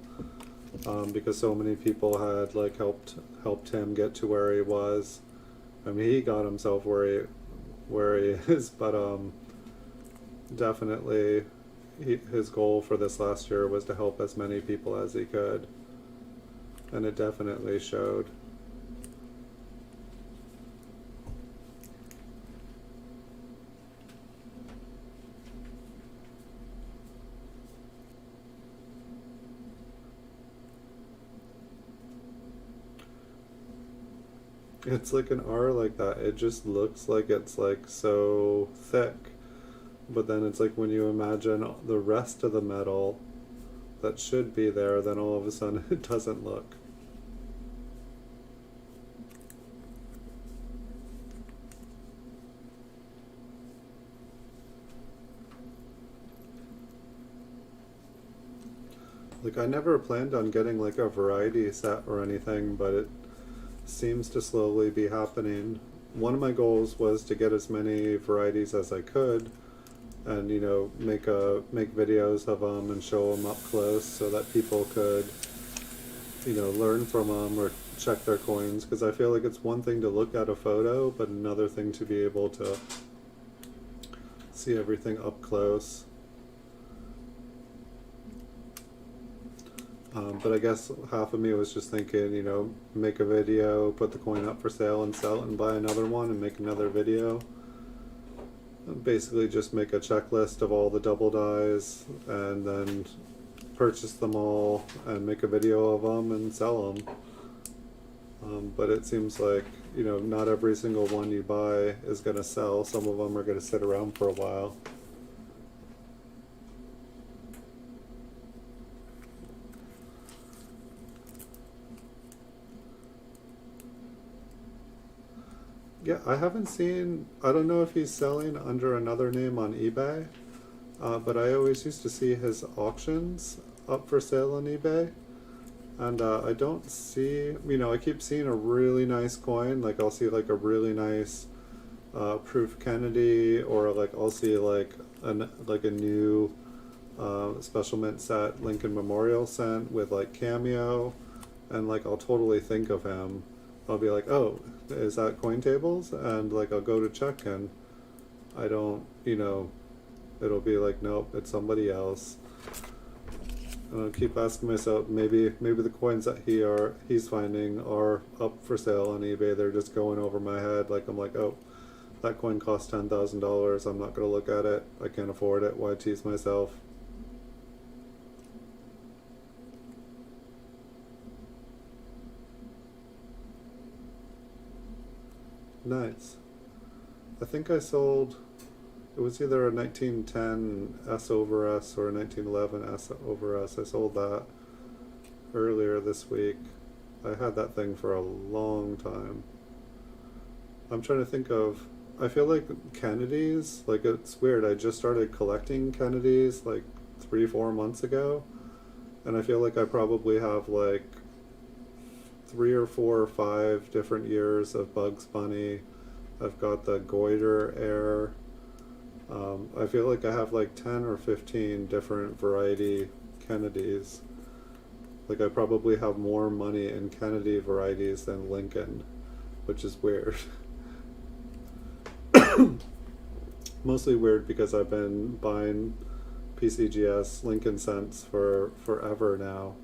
because so many people had like helped him get to where he was. I mean, he got himself where he is, but definitely his goal for this last year was to help as many people as he could, and it definitely showed. It's like an R like that. It just looks like it's like so thick. but then it's like when you imagine the rest of the metal that should be there, then all of a sudden it doesn't look. Like, I never planned on getting like a variety set or anything, but it seems to slowly be happening. One of my goals was to get as many varieties as I could, and you know, make videos of them and show them up close so that people could, you know, learn from them or check their coins. Because I feel like it's one thing to look at a photo, but another thing to be able to see everything up close. But I guess half of me was just thinking, you know, make a video, put the coin up for sale and sell it, and buy another one and make another video. Basically just make a checklist of all the double dies and then purchase them all and make a video of them and sell them. But it seems like, you know, not every single one you buy is going to sell. Some of them are going to sit around for a while. Yeah, I haven't seen, I don't know if he's selling under another name on eBay, but I always used to see his auctions up for sale on eBay, and I don't see, you know, I keep seeing a really nice coin, like I'll see like a really nice Proof Kennedy, or like I'll see like a new special mint set Lincoln Memorial cent with like cameo, and like I'll totally think of him. I'll be like, oh, is that Coin Tables? And like I'll go to check and I don't, you know, it'll be like, nope, it's somebody else. And I'll keep asking myself, maybe the coins that he's finding are up for sale on eBay. They're just going over my head. Like I'm like, oh, that coin costs $10,000. I'm not gonna look at it. I can't afford it. Why tease myself? Nice. I think I sold, it was either a 1910 S over S or a 1911 S over S. I sold that earlier this week. I had that thing for a long time. I'm trying to think of, I feel like Kennedys, like it's weird, I just started collecting Kennedys like 3-4 months ago, and I feel like I probably have like 3 or 4 or 5 different years of Bugs Bunny. I've got the Goiter Air. I feel like I have like 10 or 15 different variety Kennedys. Like I probably have more money in Kennedy varieties than Lincoln, which is weird. Mostly weird because I've been buying PCGS Lincoln cents for forever now.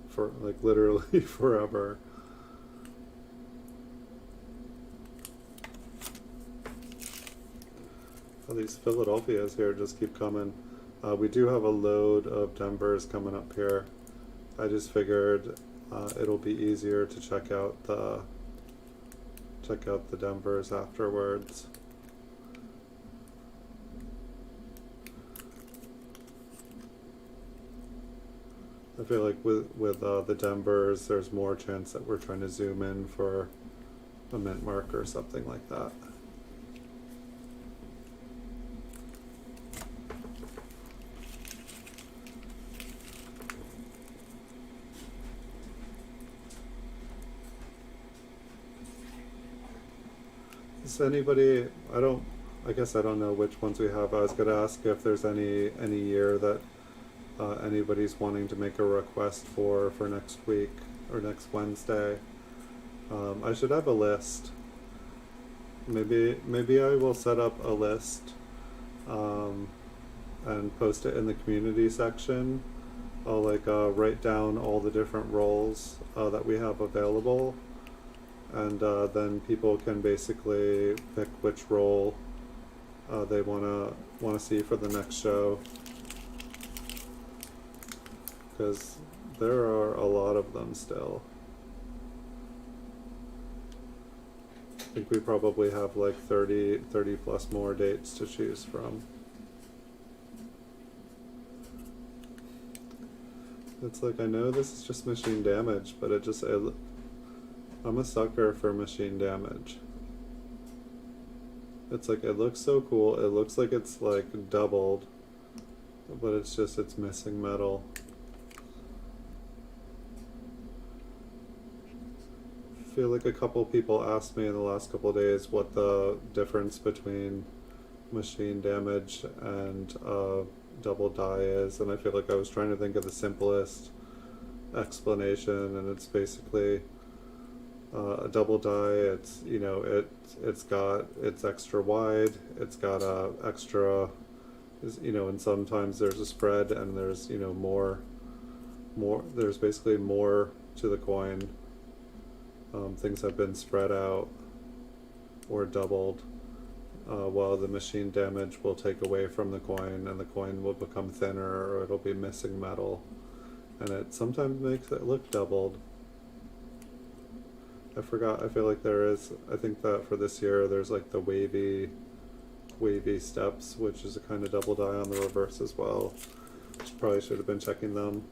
For like literally forever. Oh, these Philadelphias here just keep coming. We do have a load of Denvers coming up here. I just figured it'll be easier to check out the Denvers afterwards. I feel like with the Denvers, there's more chance that we're trying to zoom in for a mint mark or something like that. Is anybody, I guess I don't know which ones we have. I was going to ask if there's any year that anybody's wanting to make a request for next week or next Wednesday. I should have a list. Maybe I will set up a list and post it in the community section. I'll like write down all the different roles that we have available, and then people can basically pick which role they wanna see for the next show. Because there are a lot of them still. I think we probably have like 30 plus more dates to choose from. It's like, I know this is just machine damage, but I'm a sucker for machine damage. It's like, it looks so cool. It looks like it's like doubled, but it's missing metal. I feel like a couple people asked me in the last couple of days what the difference between machine damage and double die is, and I feel like I was trying to think of the simplest explanation, and it's basically a double die. It's, you know, it's extra wide, it's got a extra, you know, and sometimes there's a spread and there's, you know, more there's basically more to the coin. Things have been spread out or doubled, while the machine damage will take away from the coin, and the coin will become thinner, or it'll be missing metal, and it sometimes makes it look doubled. I feel like I think that for this year there's like the wavy steps, which is a kind of double die on the reverse as well. Probably should have been checking them.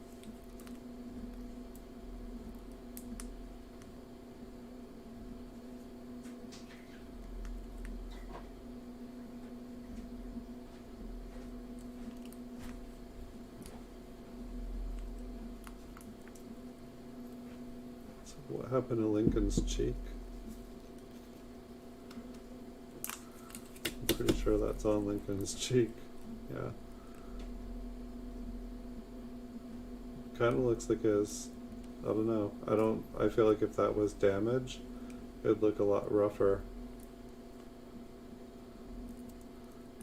What happened to Lincoln's cheek? I'm pretty sure that's on Lincoln's cheek. Yeah. Kind of looks like his, I don't know. I feel like if that was damage, it'd look a lot rougher.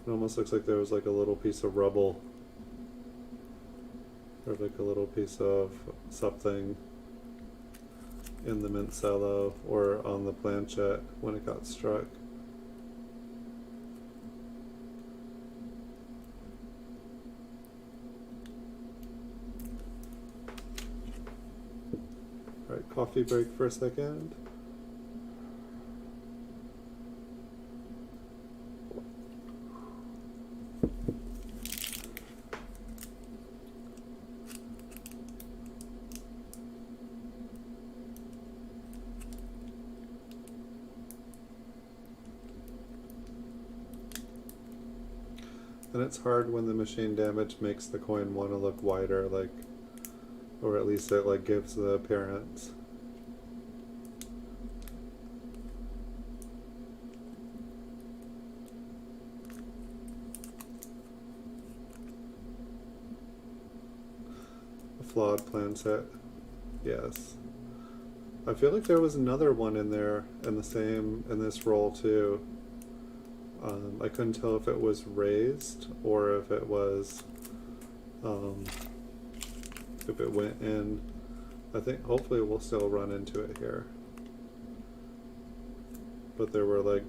It almost looks like there was like a little piece of rubble, or like a little piece of something in the mint cello or on the planchette when it got struck. Alright, coffee break for a second. And it's hard when the machine damage makes the coin want to look wider, like, or at least it like gives the appearance. A flawed plan set, yes. I feel like there was another one in there in this roll too. I couldn't tell if it was raised or if it was, if it went in. I think hopefully we'll still run into it here. But there were like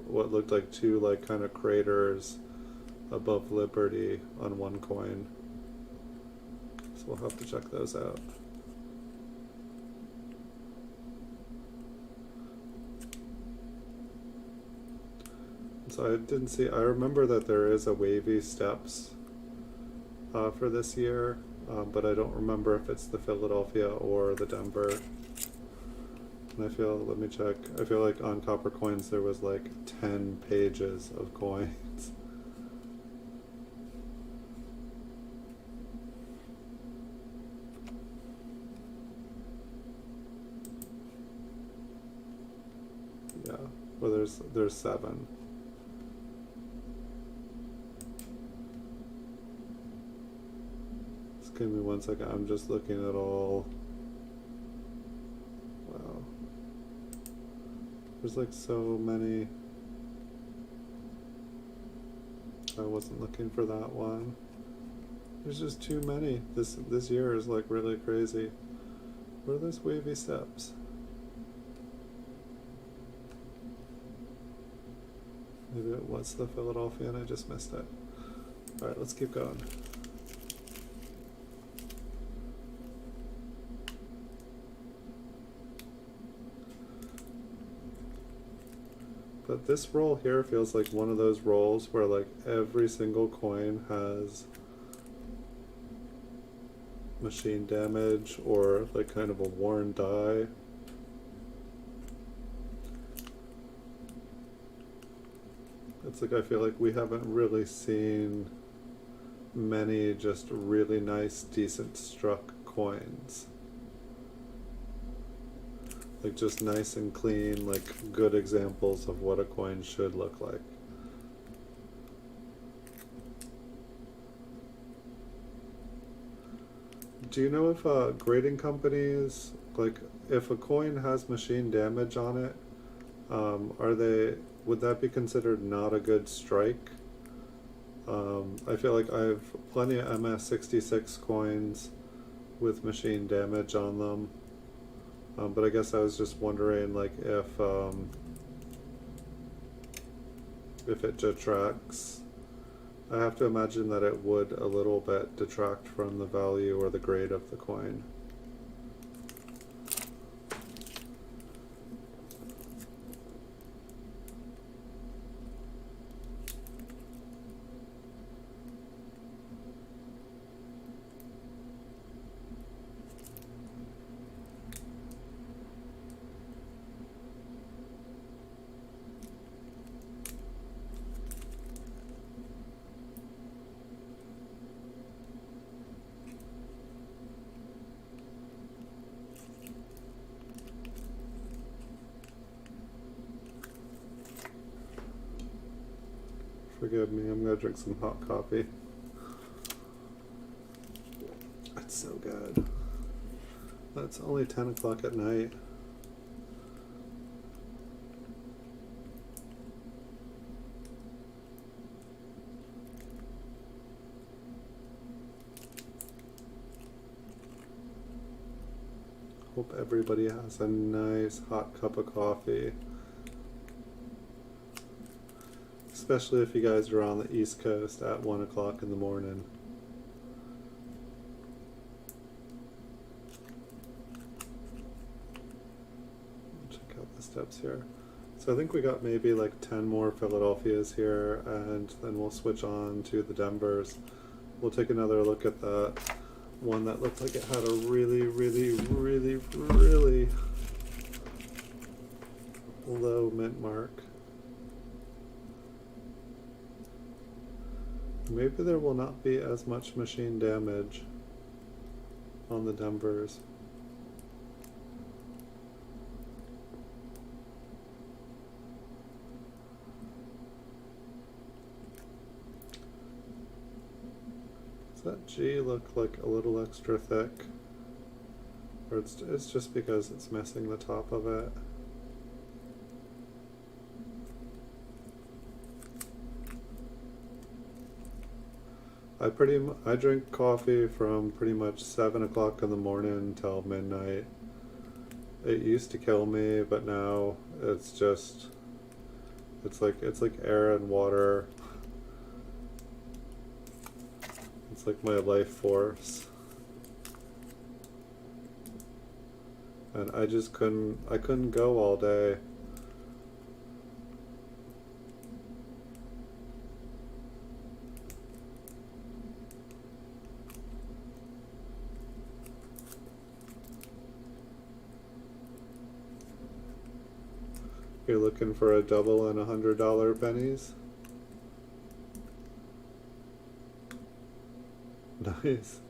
what looked like two like kind of craters above Liberty on one coin. So we'll have to check those out. So I remember that there is a wavy steps for this year, but I don't remember if it's the Philadelphia or the Denver. And let me check, I feel like on Copper Coins there was like 10 pages of coins. Yeah, well there's 7. Give me 1 second, I'm just looking at all. Wow. There's like so many. I wasn't looking for that one. There's just too many. This year is like really crazy. What are those wavy steps? Maybe it was the Philadelphia and I just missed it. Alright, let's keep going. But this roll here feels like one of those rolls where like every single coin has machine damage or like kind of a worn die. It's like I feel like we haven't really seen many just really nice, decent struck coins. Like just nice and clean, like good examples of what a coin should look like. Do you know if grading companies, like if a coin has machine damage on it, would that be considered not a good strike? I feel like I have plenty of MS-66 coins with machine damage on them, but I guess I was just wondering like if it detracts. I have to imagine that it would a little bit detract from the value or the grade of the coin. Forgive me, I'm gonna drink some hot coffee. It's so good. It's only 10 o'clock at night. Hope everybody has a nice hot cup of coffee. Especially if you guys are on the East Coast at 1 o'clock in the morning. Check out the steps here. So I think we got maybe like 10 more Philadelphias here, and then we'll switch on to the Denvers. We'll take another look at that one that looked like it had a really low mint mark. Maybe there will not be as much machine damage on the Denvers. Does that G look like a little extra thick? Or it's just because it's missing the top of it? I drink coffee from pretty much 7 o'clock in the morning until midnight. It used to kill me, but now it's like air and water. It's like my life force. And I couldn't go all day. You're looking for a double and $100 pennies? Nice.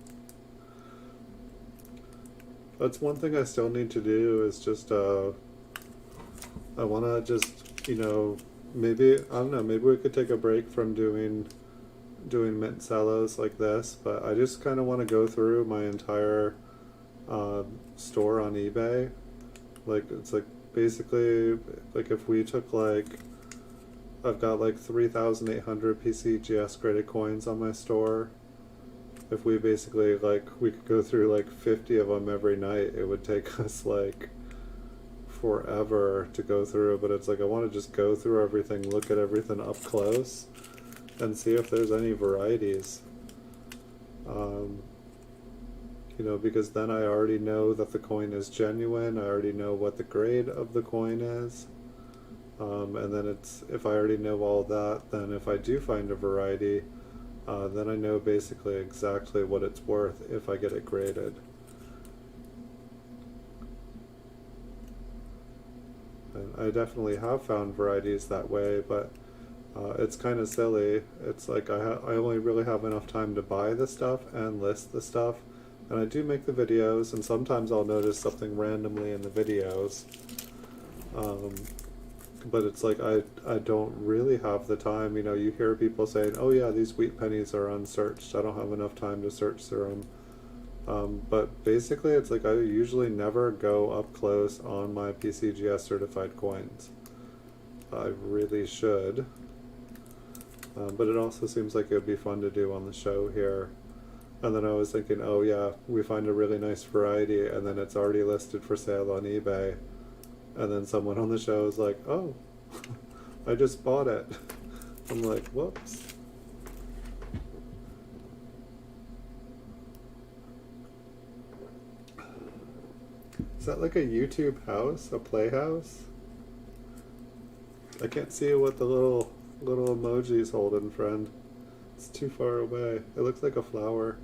That's one thing I still need to do is just, I want to just, maybe, I don't know, maybe we could take a break from doing mint cellos like this, but I just kind of want to go through my entire store on eBay. Like, it's like, basically, like if we took like, I've got like 3,800 PCGS graded coins on my store. If we basically we could go through like 50 of them every night, it would take us like forever to go through. But it's like I want to just go through everything, look at everything up close, and see if there's any varieties. Because then I already know that the coin is genuine. I already know what the grade of the coin is. And then it's, if I already know all that, then if I do find a variety, then I know basically exactly what it's worth if I get it graded. And I definitely have found varieties that way, but it's kind of silly. It's like I only really have enough time to buy the stuff and list the stuff, and I do make the videos, and sometimes I'll notice something randomly in the videos. But it's like I don't really have the time. You know, you hear people saying, oh yeah, these wheat pennies are unsearched. I don't have enough time to search through them. But basically it's like I usually never go up close on my PCGS certified coins. I really should. But it also seems like it would be fun to do on the show here. And then I was thinking, oh yeah, we find a really nice variety and then it's already listed for sale on eBay. And then someone on the show is like, oh, I just bought it. I'm like, whoops. Is that like a YouTube house, a playhouse? I can't see what the little emoji's holding, friend. It's too far away. It looks like a flower.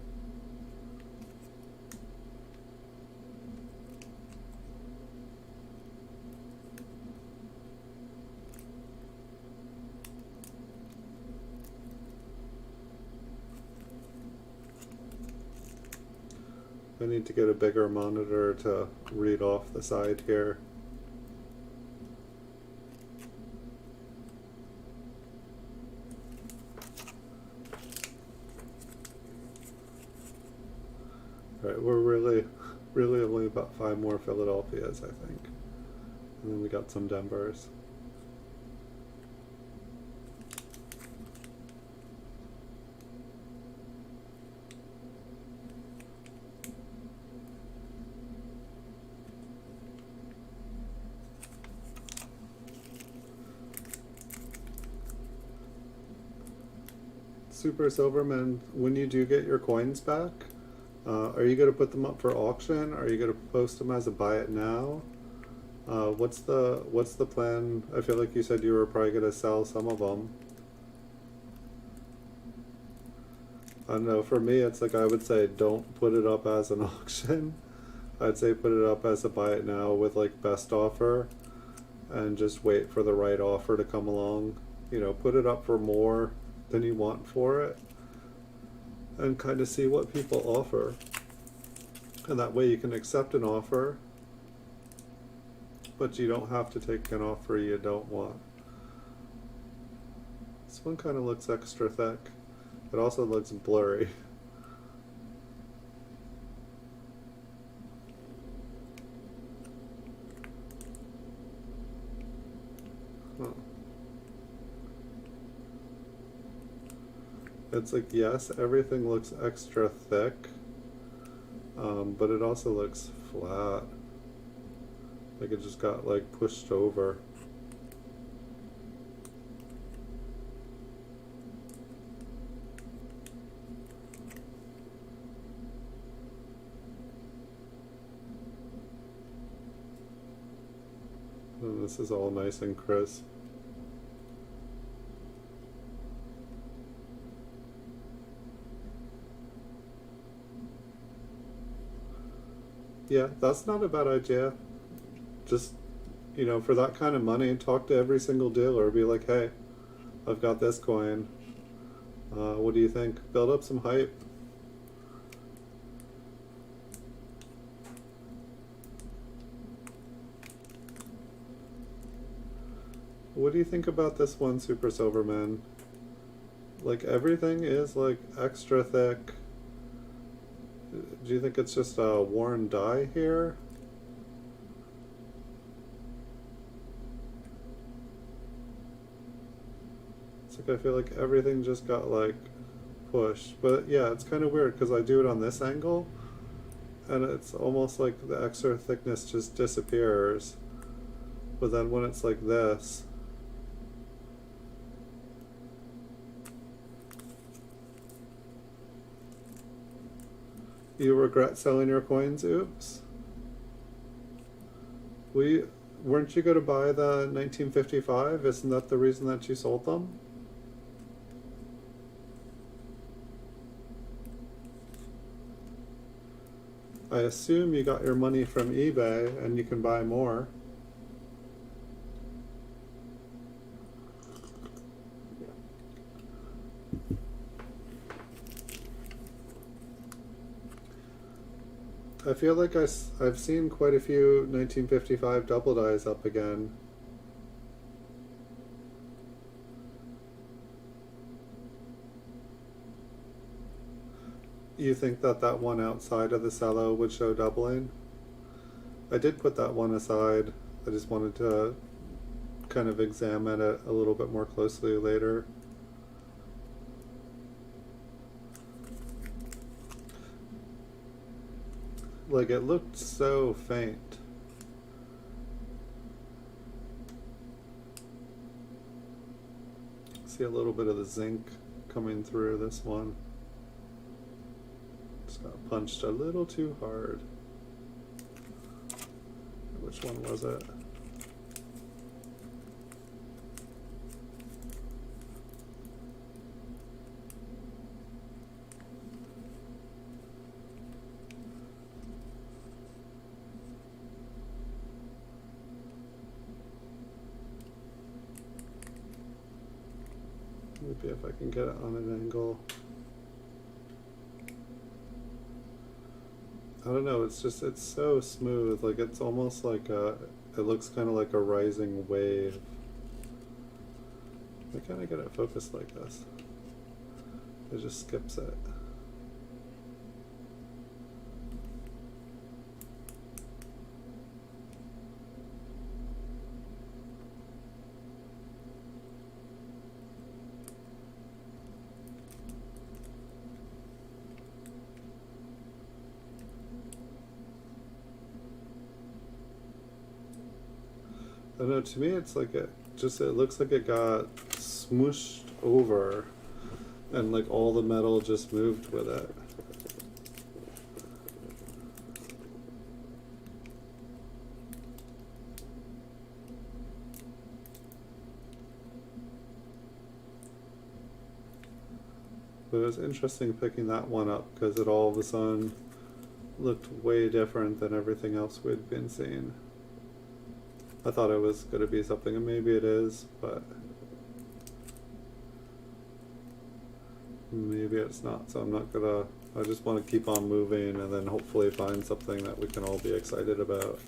I need to get a bigger monitor to read off the side here. Alright, we're really only about 5 more Philadelphias, I think. And then we got some Denvers. Super Silverman, when you do get your coins back, are you going to put them up for auction? Are you going to post them as a buy it now? What's the plan? I feel like you said you were probably going to sell some of them. I don't know, for me it's like I would say don't put it up as an auction. I'd say put it up as a buy it now with like best offer and just wait for the right offer to come along. You know, put it up for more than you want for it and kind of see what people offer. And that way you can accept an offer, but you don't have to take an offer you don't want. This one kind of looks extra thick. It also looks blurry. Huh. It's like, yes, everything looks extra thick, but it also looks flat. Like it just got like pushed over. And this is all nice and crisp. Yeah, that's not a bad idea. Just, you know, for that kind of money, talk to every single dealer. Be like, hey, I've got this coin. What do you think? Build up some hype. What do you think about this one, Super Silverman? Like, everything is like extra thick. Do you think it's just a worn die here? It's like I feel like everything just got like pushed. But yeah, it's kind of weird because I do it on this angle and it's almost like the extra thickness just disappears. But then when it's like this, you regret selling your coins? Oops. Weren't you going to buy the 1955? Isn't that the reason that you sold them? I assume you got your money from eBay and you can buy more. I feel like I've seen quite a few 1955 double dies up again. You think that that one outside of the cello would show doubling? I did put that one aside. I just wanted to kind of examine it a little bit more closely later. Like, it looked so faint. See a little bit of the zinc coming through this one. Just got punched a little too hard. Which one was it? Maybe if I can get it on an angle. I don't know, it's so smooth, like it's almost like it looks kind of like a rising wave. Why can't I get it focused like this? It just skips it. I don't know, to me it's like it looks like it got smooshed over and like all the metal just moved with it. But it was interesting picking that one up because it all of a sudden looked way different than everything else we'd been seeing. I thought it was going to be something, and maybe it is, but maybe it's not, so I'm not gonna, I just want to keep on moving and then hopefully find something that we can all be excited about.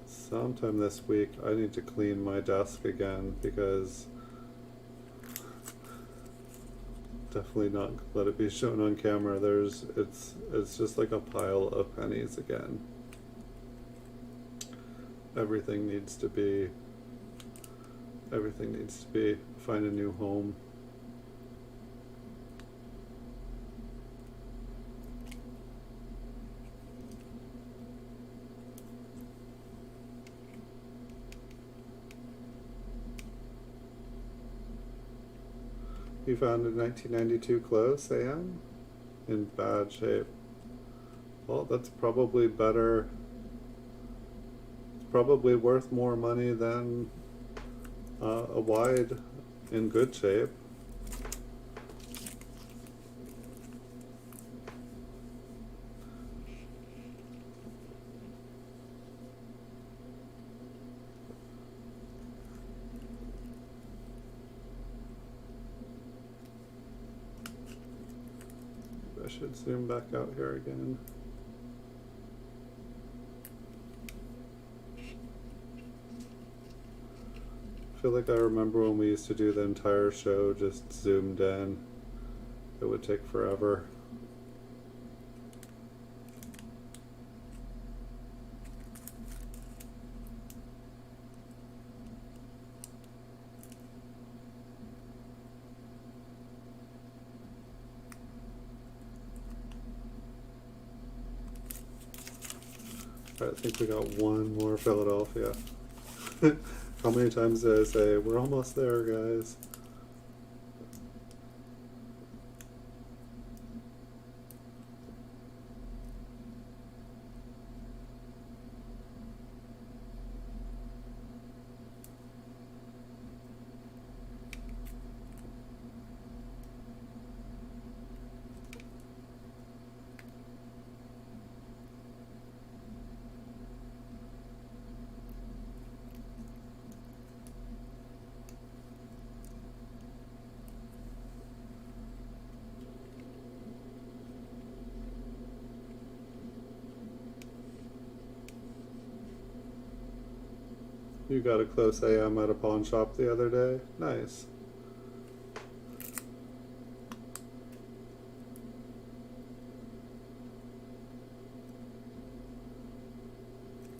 Sometime this week I need to clean my desk again because definitely not let it be shown on camera. It's just like a pile of pennies again. Everything needs to be find a new home. You found a 1992 close, Sam? In bad shape. Well, that's probably better. It's probably worth more money than a wide in good shape. I should zoom back out here again. I feel like I remember when we used to do the entire show just zoomed in. It would take forever. I think we got one more Philadelphia. How many times did I say, we're almost there, guys? You got a close AM at a pawn shop the other day? Nice.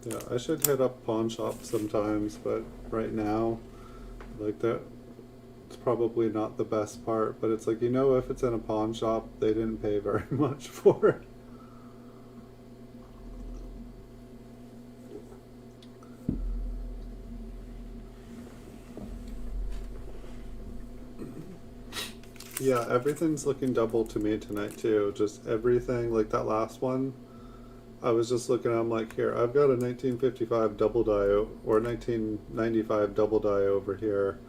Yeah, I should hit up pawn shops sometimes, but right now, like that, it's probably not the best part, but it's like, you know, if it's in a pawn shop, they didn't pay very much for it. Yeah, everything's looking double to me tonight too. Just everything, like that last one, I was just looking, I'm like, here, I've got a 1955 double die or 1995 double die over here,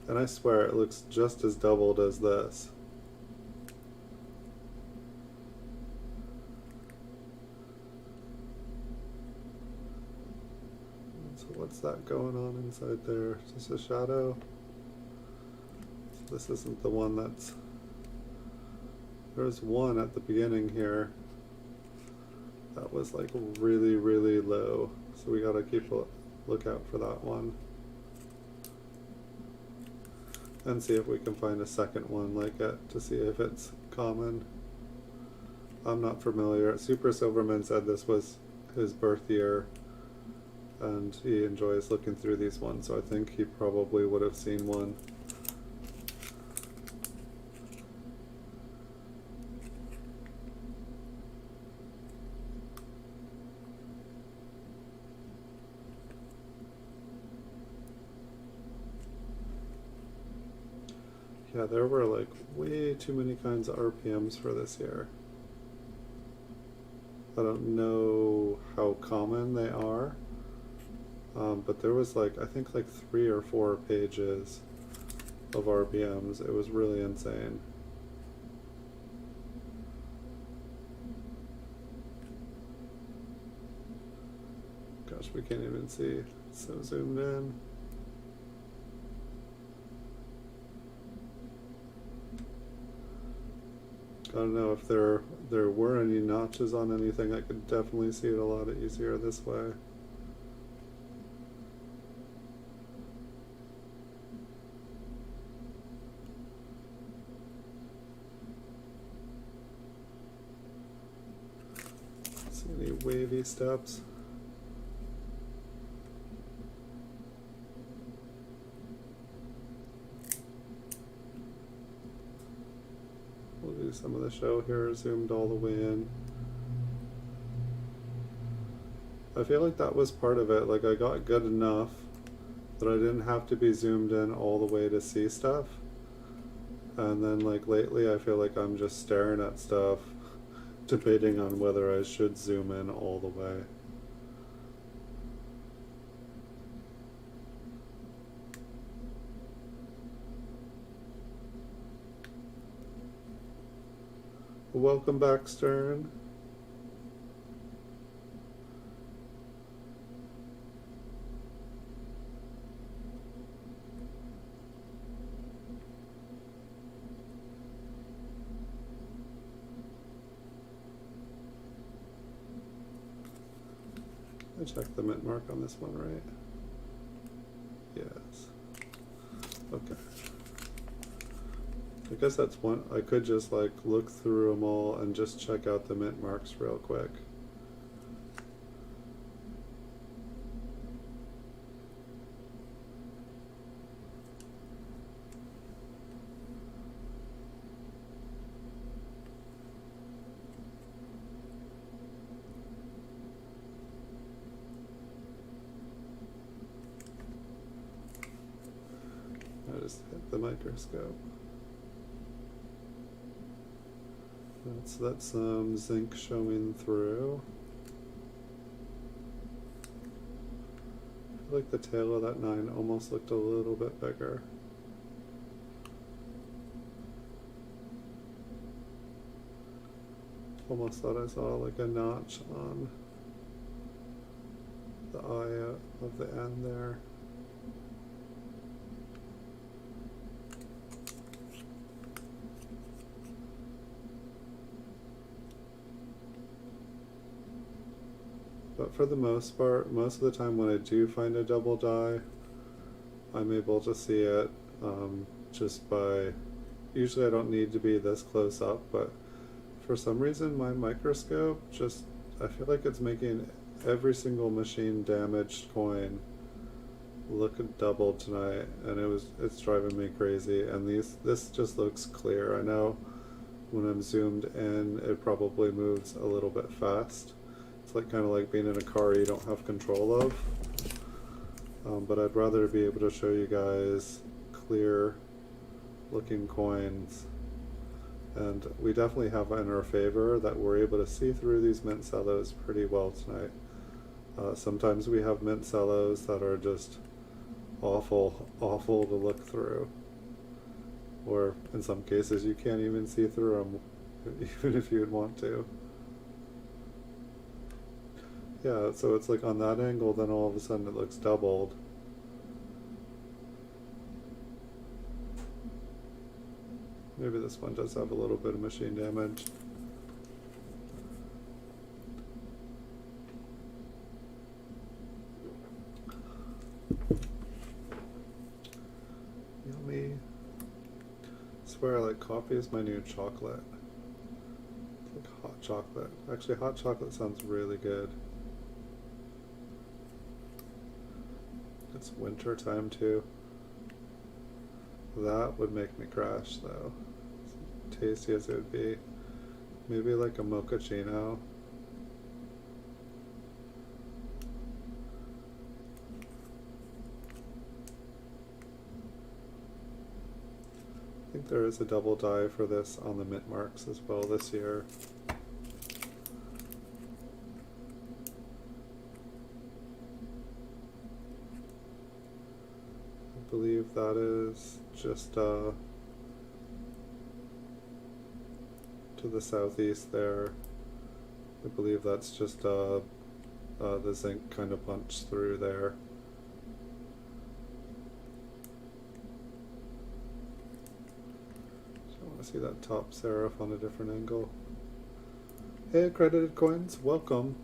and I swear it looks just as doubled as this. So what's that going on inside there? Just a shadow? This isn't the one that's... There's one at the beginning here that was like really, really low. So we gotta keep a lookout for that one. And see if we can find a second one like it to see if it's common. I'm not familiar. Super Silverman said this was his birth year and he enjoys looking through these ones, so I think he probably would have seen one. Yeah, there were like way too many kinds of RPMs for this year. I don't know how common they are, but there was like, I think like 3 or 4 pages of RPMs. It was really insane. Gosh, we can't even see. It's so zoomed in. I don't know if there were any notches on anything. I could definitely see it a lot easier this way. See any wavy steps? We'll do some of the show here, zoomed all the way in. I feel like that was part of it. Like I got good enough that I didn't have to be zoomed in all the way to see stuff. And then like lately I feel like I'm just staring at stuff, debating on whether I should zoom in all the way. Welcome back, Stern. I checked the mint mark on this one, right? Yes. Okay. I guess that's one. I could just like look through them all and just check out the mint marks real quick. I just hit the microscope. That's some zinc showing through. I feel like the tail of that 9 almost looked a little bit bigger. Almost thought I saw like a notch on the eye of the end there. But for the most part, most of the time when I do find a double die, I'm able to see it just by, usually I don't need to be this close up, but for some reason my microscope just, I feel like it's making every single machine damaged coin look double tonight, and it's driving me crazy. And this just looks clear. I know when I'm zoomed in it probably moves a little bit fast. It's like kind of like being in a car you don't have control of. But I'd rather be able to show you guys clear looking coins. And we definitely have in our favor that we're able to see through these mint cellos pretty well tonight. Sometimes we have mint cellos that are just awful to look through. Or in some cases you can't even see through them, even if you'd want to. Yeah, so it's like on that angle, then all of a sudden it looks doubled. Maybe this one does have a little bit of machine damage. Yummy. I swear, like, coffee is my new chocolate. It's like hot chocolate. Actually, hot chocolate sounds really good. It's winter time too. That would make me crash though. As tasty as it would be. Maybe like a mochaccino. I think there is a double die for this on the mint marks as well this year. I believe that is just to the southeast there. I believe that's just the zinc kind of punched through there. So I want to see that top serif on a different angle. Hey accredited coins, welcome.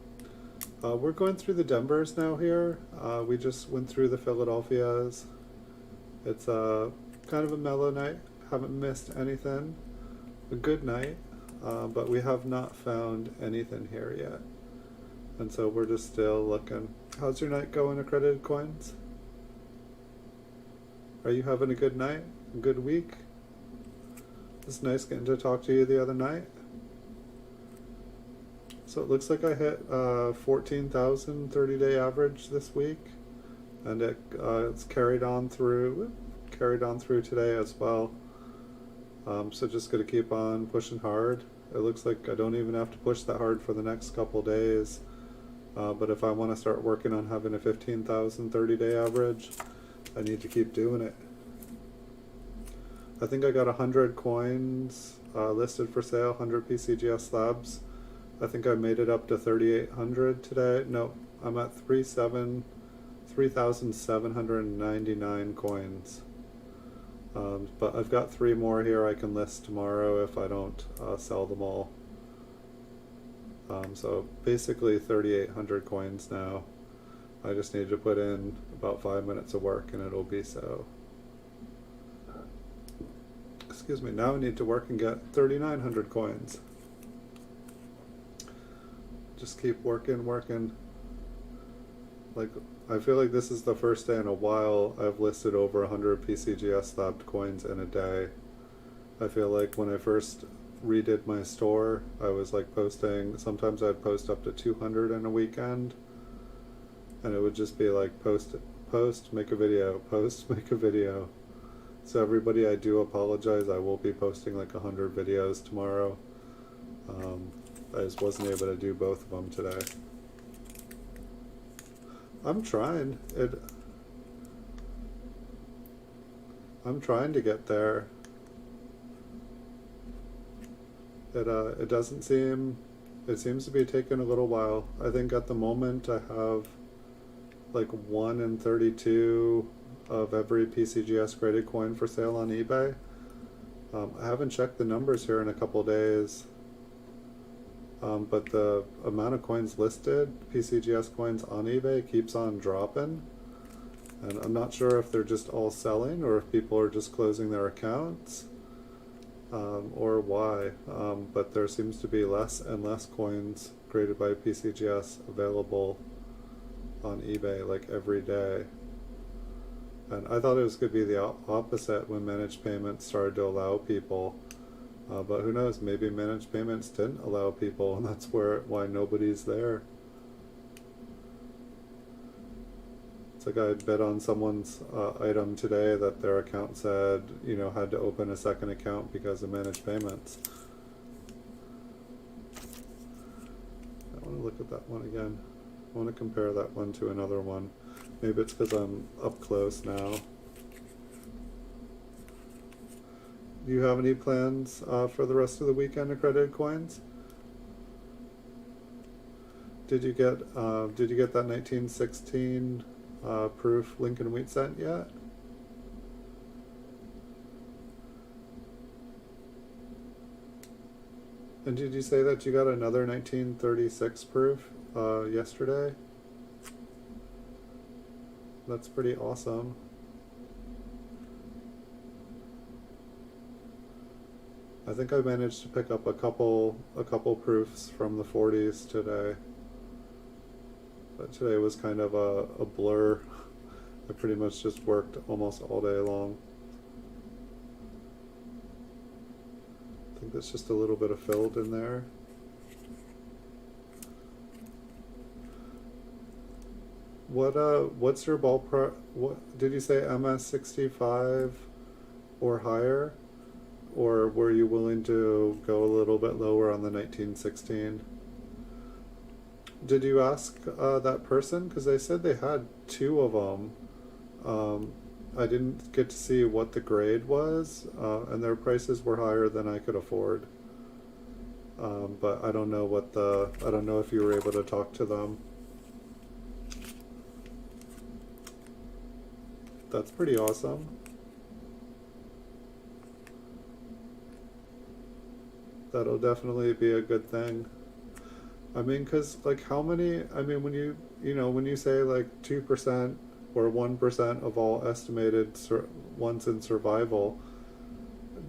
We're going through the Denvers now here. We just went through the Philadelphias. It's kind of a mellow night. Haven't missed anything. A good night, but we have not found anything here yet. And so we're just still looking. How's your night going, accredited coins? Are you having a good night? A good week? It's nice getting to talk to you the other night. So it looks like I hit 14,000 30-day average this week. And it's carried on through today as well. So just gonna keep on pushing hard. It looks like I don't even have to push that hard for the next couple days. But if I want to start working on having a 15,000 30-day average, I need to keep doing it. I think I got 100 coins listed for sale, 100 PCGS slabs. I think I made it up to 3,800 today. No, I'm at 3,799 coins. But I've got 3 more here I can list tomorrow if I don't sell them all. So basically 3,800 coins now. I just need to put in about 5 minutes of work and it'll be so. Excuse me, now I need to work and get 3,900 coins. Just keep working. Like, I feel like this is the first day in a while I've listed over 100 PCGS slabbed coins in a day. I feel like when I first redid my store, I was like posting, sometimes I'd post up to 200 in a weekend, and it would just be like post, make a video, post, make a video. So everybody, I do apologize. I will be posting like 100 videos tomorrow. I just wasn't able to do both of them today. I'm trying. I'm trying to get there. It doesn't seem, it seems to be taking a little while. I think at the moment I have like 1 in 32 of every PCGS graded coin for sale on eBay. I haven't checked the numbers here in a couple days. But the amount of coins listed, PCGS coins on eBay, keeps on dropping. And I'm not sure if they're just all selling or if people are just closing their accounts, or why, but there seems to be less and less coins created by PCGS available on eBay like every day. And I thought it was going to be the opposite when managed payments started to allow people, but who knows, maybe managed payments didn't allow people, and that's why nobody's there. It's like I bet on someone's item today that their account said, had to open a second account because of managed payments. I want to look at that one again. I want to compare that one to another one. Maybe it's because I'm up close now. Do you have any plans for the rest of the weekend accredited coins? Did you get that 1916 proof Lincoln Wheat cent yet? And did you say that you got another 1936 proof yesterday? That's pretty awesome. I think I managed to pick up a couple proofs from the 40s today. But today was kind of a blur. I pretty much just worked almost all day long. I think that's just a little bit of filled in there. What's your ballpark? What did you say? MS65 or higher, or were you willing to go a little bit lower on the 1916? Did you ask that person? Because they said they had two of them. I didn't get to see what the grade was, and their prices were higher than I could afford. But I don't know I don't know if you were able to talk to them. That's pretty awesome. That'll definitely be a good thing. I mean, because like how many, I mean, when you say like 2% or 1% of all estimated ones in survival,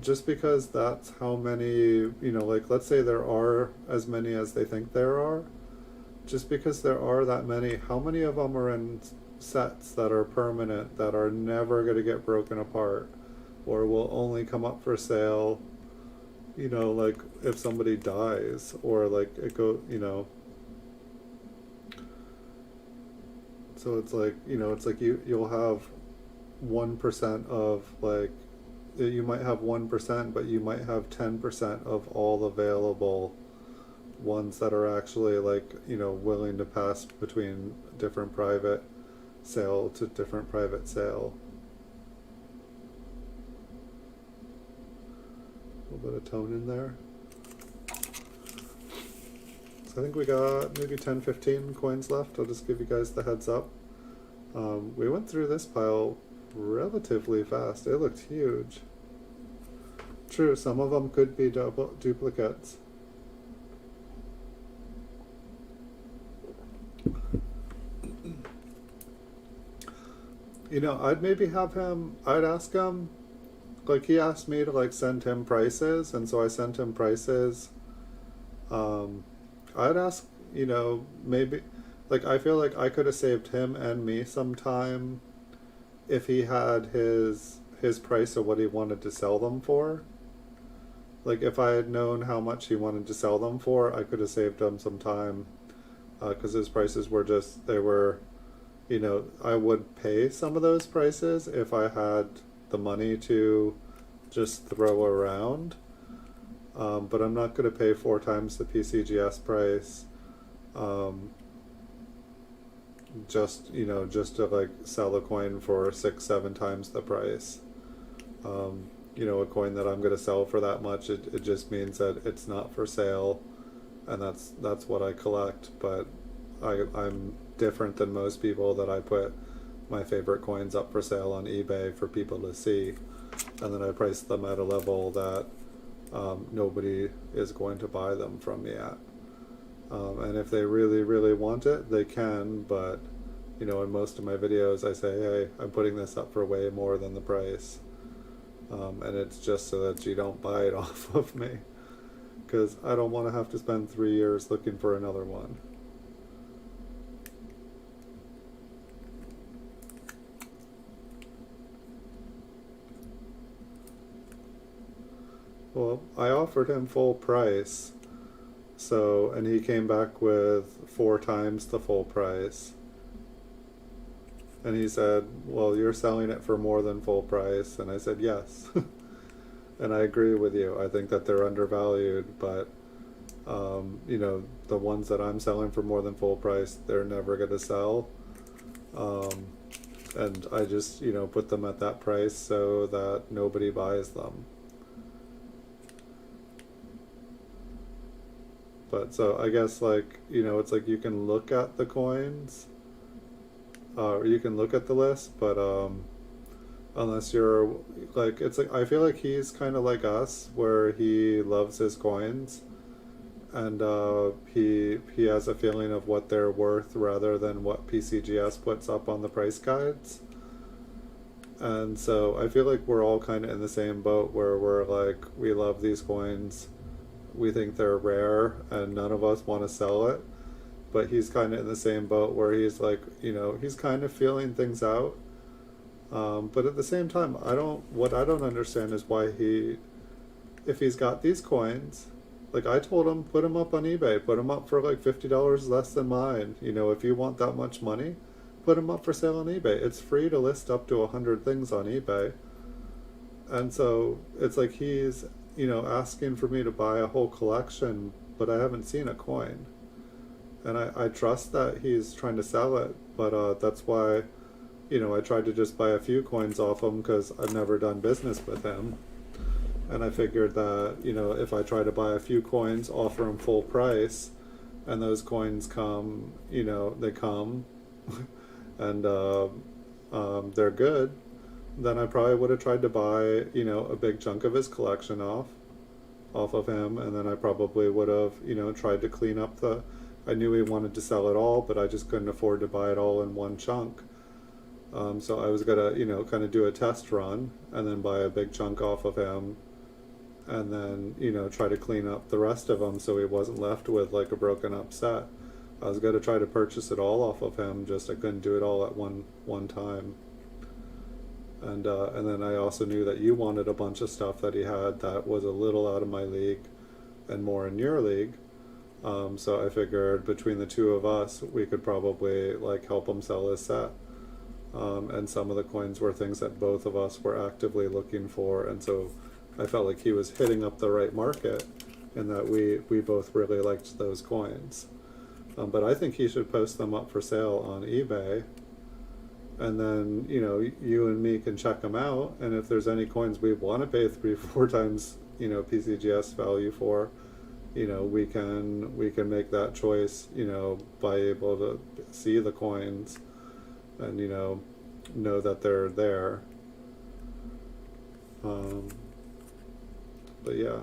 just because that's how many, like let's say there are as many as they think there are, just because there are that many, how many of them are in sets that are permanent, that are never going to get broken apart, or will only come up for sale, like if somebody dies, or like it so it's like, it's like you'll have 1% of like, you might have 1%, but you might have 10% of all available ones that are actually like, willing to pass between different private sale to different private sale. A little bit of tone in there. So I think we got maybe 10-15 coins left. I'll just give you guys the heads up. We went through this pile relatively fast. It looked huge. True, some of them could be duplicates. I'd maybe have him, I'd ask him, like he asked me to like send him prices, and so I sent him prices. I'd ask, maybe, like I feel like I could have saved him and me some time if he had his price of what he wanted to sell them for. Like if I had known how much he wanted to sell them for, I could have saved him some time, because his prices were just, they were, I would pay some of those prices if I had the money to just throw around, but I'm not going to pay 4 times the PCGS price, just to like sell a coin for 6-7 times the price. A coin that I'm going to sell for that much, it just means that it's not for sale, and that's what I collect. But I'm different than most people, that I put my favorite coins up for sale on eBay for people to see, and then I price them at a level that nobody is going to buy them from me at. And if they really, really want it, they can, but in most of my videos I say, hey, I'm putting this up for way more than the price. And it's just so that you don't buy it off of me, because I don't want to have to spend 3 years looking for another one. Well, I offered him full price, and he came back with 4 times the full price. And he said, well, you're selling it for more than full price. And I said, yes. And I agree with you. I think that they're undervalued, but, the ones that I'm selling for more than full price, they're never going to sell. And I just, put them at that price so that nobody buys them. But so I guess, it's like you can look at the coins, or you can look at the list, but unless you're it's like I feel like he's kind of like us, where he loves his coins, and he has a feeling of what they're worth rather than what PCGS puts up on the price guides. And so I feel like we're all kind of in the same boat, where we're like, we love these coins, we think they're rare, and none of us want to sell it. But he's kind of in the same boat, where he's like, he's kind of feeling things out. But at the same time, what I don't understand is why if he's got these coins, like I told him, put them up on eBay, put them up for like $50 less than mine. If you want that much money, put them up for sale on eBay. It's free to list up to 100 things on eBay. And so it's like he's, asking for me to buy a whole collection, but I haven't seen a coin. And I trust that he's trying to sell it, but that's why, I tried to just buy a few coins off him, because I've never done business with him. And I figured that, if I try to buy a few coins, offer him full price, and those coins come, they come, and they're good, then I probably would have tried to buy, a big chunk of his collection off of him, and then I probably would have, tried to clean up I knew he wanted to sell it all, but I just couldn't afford to buy it all in one chunk. So I was gonna, kind of do a test run, and then buy a big chunk off of him, and then, try to clean up the rest of them so he wasn't left with like a broken up set. I was gonna try to purchase it all off of him, just I couldn't do it all at one time. And then I also knew that you wanted a bunch of stuff that he had that was a little out of my league and more in your league. So I figured between the two of us, we could probably help him sell his set. And some of the coins were things that both of us were actively looking for, and so I felt like he was hitting up the right market, and that we both really liked those coins. But I think he should post them up for sale on eBay, and then you and me can check them out, and if there's any coins we want to pay 3-4 times PCGS value for, we can make that choice, by able to see the coins and know that they're there. But yeah,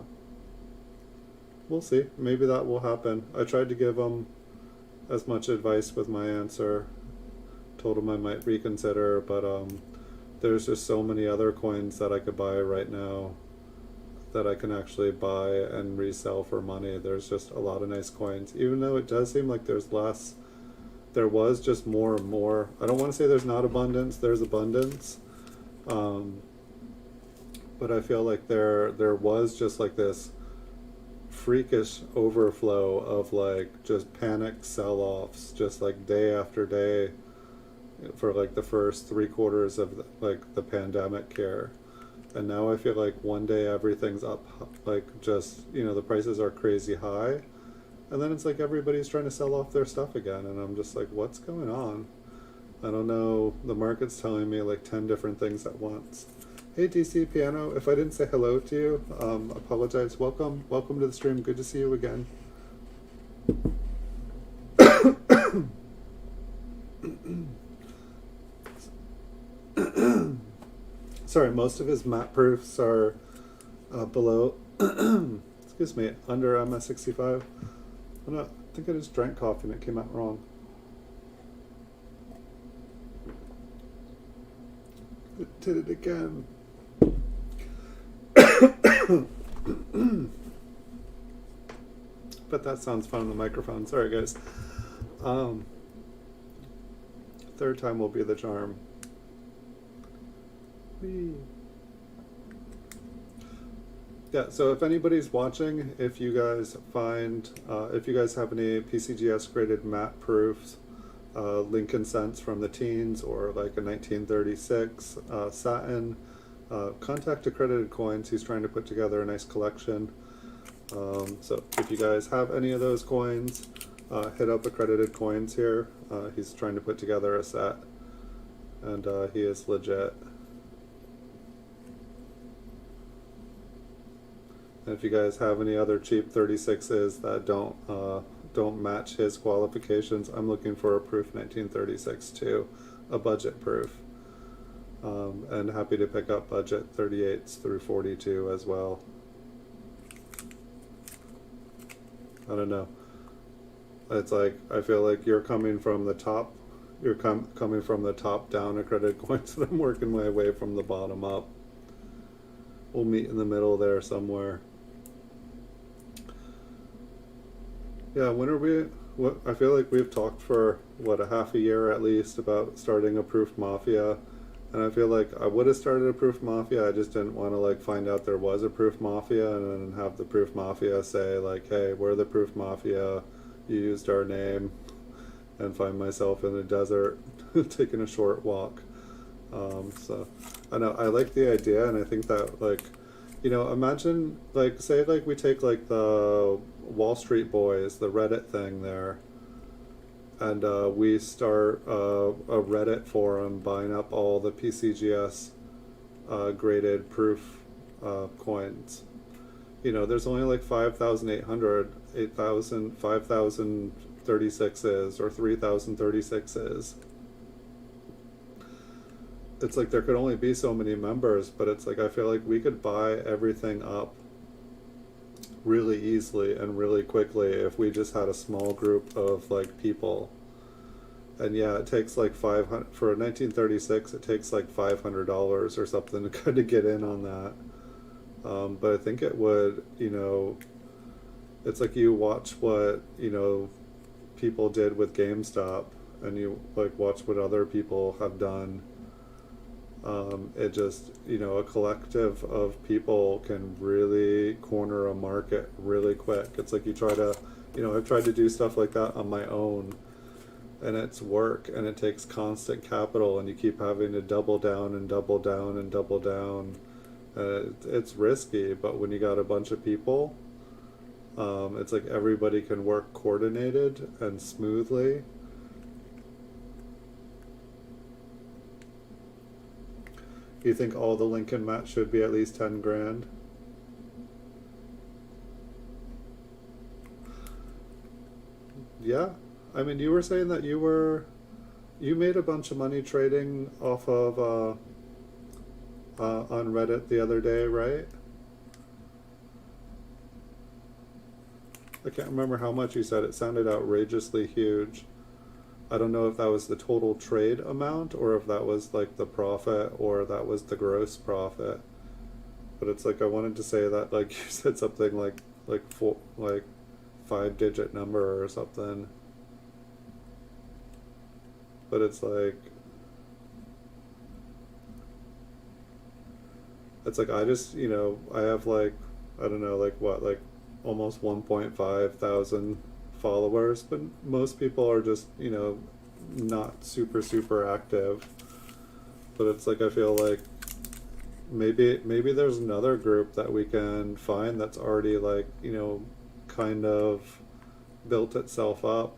we'll see. Maybe that will happen. I tried to give him as much advice with my answer. Told him I might reconsider, but there's just so many other coins that I could buy right now that I can actually buy and resell for money. There's just a lot of nice coins, even though it does seem like there's less. There was just more and more. I don't want to say there's not abundance, there's abundance, but I feel like there was just this freakish overflow of just panicked sell-offs, just day after day, for the first 3/4 of the pandemic here. And now I feel like one day everything's up, just the prices are crazy high, and then it's everybody's trying to sell off their stuff again, and I'm just what's going on? I don't know. The market's telling me 10 different things at once. Hey DC Piano, if I didn't say hello to you, apologize. Welcome to the stream. Good to see you again. Sorry, most of his map proofs are below, excuse me, under MS65. I think I just drank coffee and it came out wrong. Did it again. But that sounds fun on the microphone. Sorry, guys. Third time will be the charm. Whee. Yeah, so if anybody's watching, if you guys find, if you guys have any PCGS graded matte proofs, Lincoln cents from the teens, or like a 1936 satin, contact Accredited Coins. He's trying to put together a nice collection. So if you guys have any of those coins, hit up Accredited Coins here. He's trying to put together a set, and he is legit. And if you guys have any other cheap 36s that don't match his qualifications, I'm looking for a proof 1936 too, a budget proof. And happy to pick up budget 38s through 42 as well. I don't know. It's like, I feel like you're coming from the top, you're coming from the top down Accredited Coins, and I'm working my way from the bottom up. We'll meet in the middle there somewhere. Yeah, when are we, I feel like we've talked for, what, a half a year at least about starting a Proof Mafia. And I feel like I would have started a Proof Mafia, I just didn't want to like find out there was a Proof Mafia and then have the Proof Mafia say like, hey, we're the Proof Mafia, you used our name, and find myself in the desert taking a short walk. So I know, I like the idea, and I think that, like, you know, imagine, like, say like we take like the Wall Street Boys, the Reddit thing there, and we start a Reddit forum buying up all the PCGS graded proof coins. You know, there's only like 5,800, 8,000, 5,036s or 3,036s. It's like there could only be so many members, but it's like I feel like we could buy everything up really easily and really quickly if we just had a small group of like people. And yeah, it takes like 500 for a 1936. It takes like $500 or something to kind of get in on that. But I think it would, you know, it's like you watch what, you know, people did with GameStop, and you like watch what other people have done. It just, you know, a collective of people can really corner a market really quick. It's like you try to, you know, I've tried to do stuff like that on my own, and it's work, and it takes constant capital, and you keep having to double down and double down and double down. It's risky, but when you got a bunch of people, it's like everybody can work coordinated and smoothly. You think all the Lincoln mats should be at least 10 grand? Yeah, I mean, you were saying that you made a bunch of money trading off of on Reddit the other day, right? I can't remember how much you said. It sounded outrageously huge. I don't know if that was the total trade amount, or if that was like the profit, or that was the gross profit. But it's like I wanted to say that, like, you said something like 5-digit number or something. But it's like I just, you know, I have like, I don't know, like what, like almost 1.5 thousand followers, but most people are just, you know, not super active. But it's like I feel like maybe there's another group that we can find that's already, like, you know, kind of built itself up.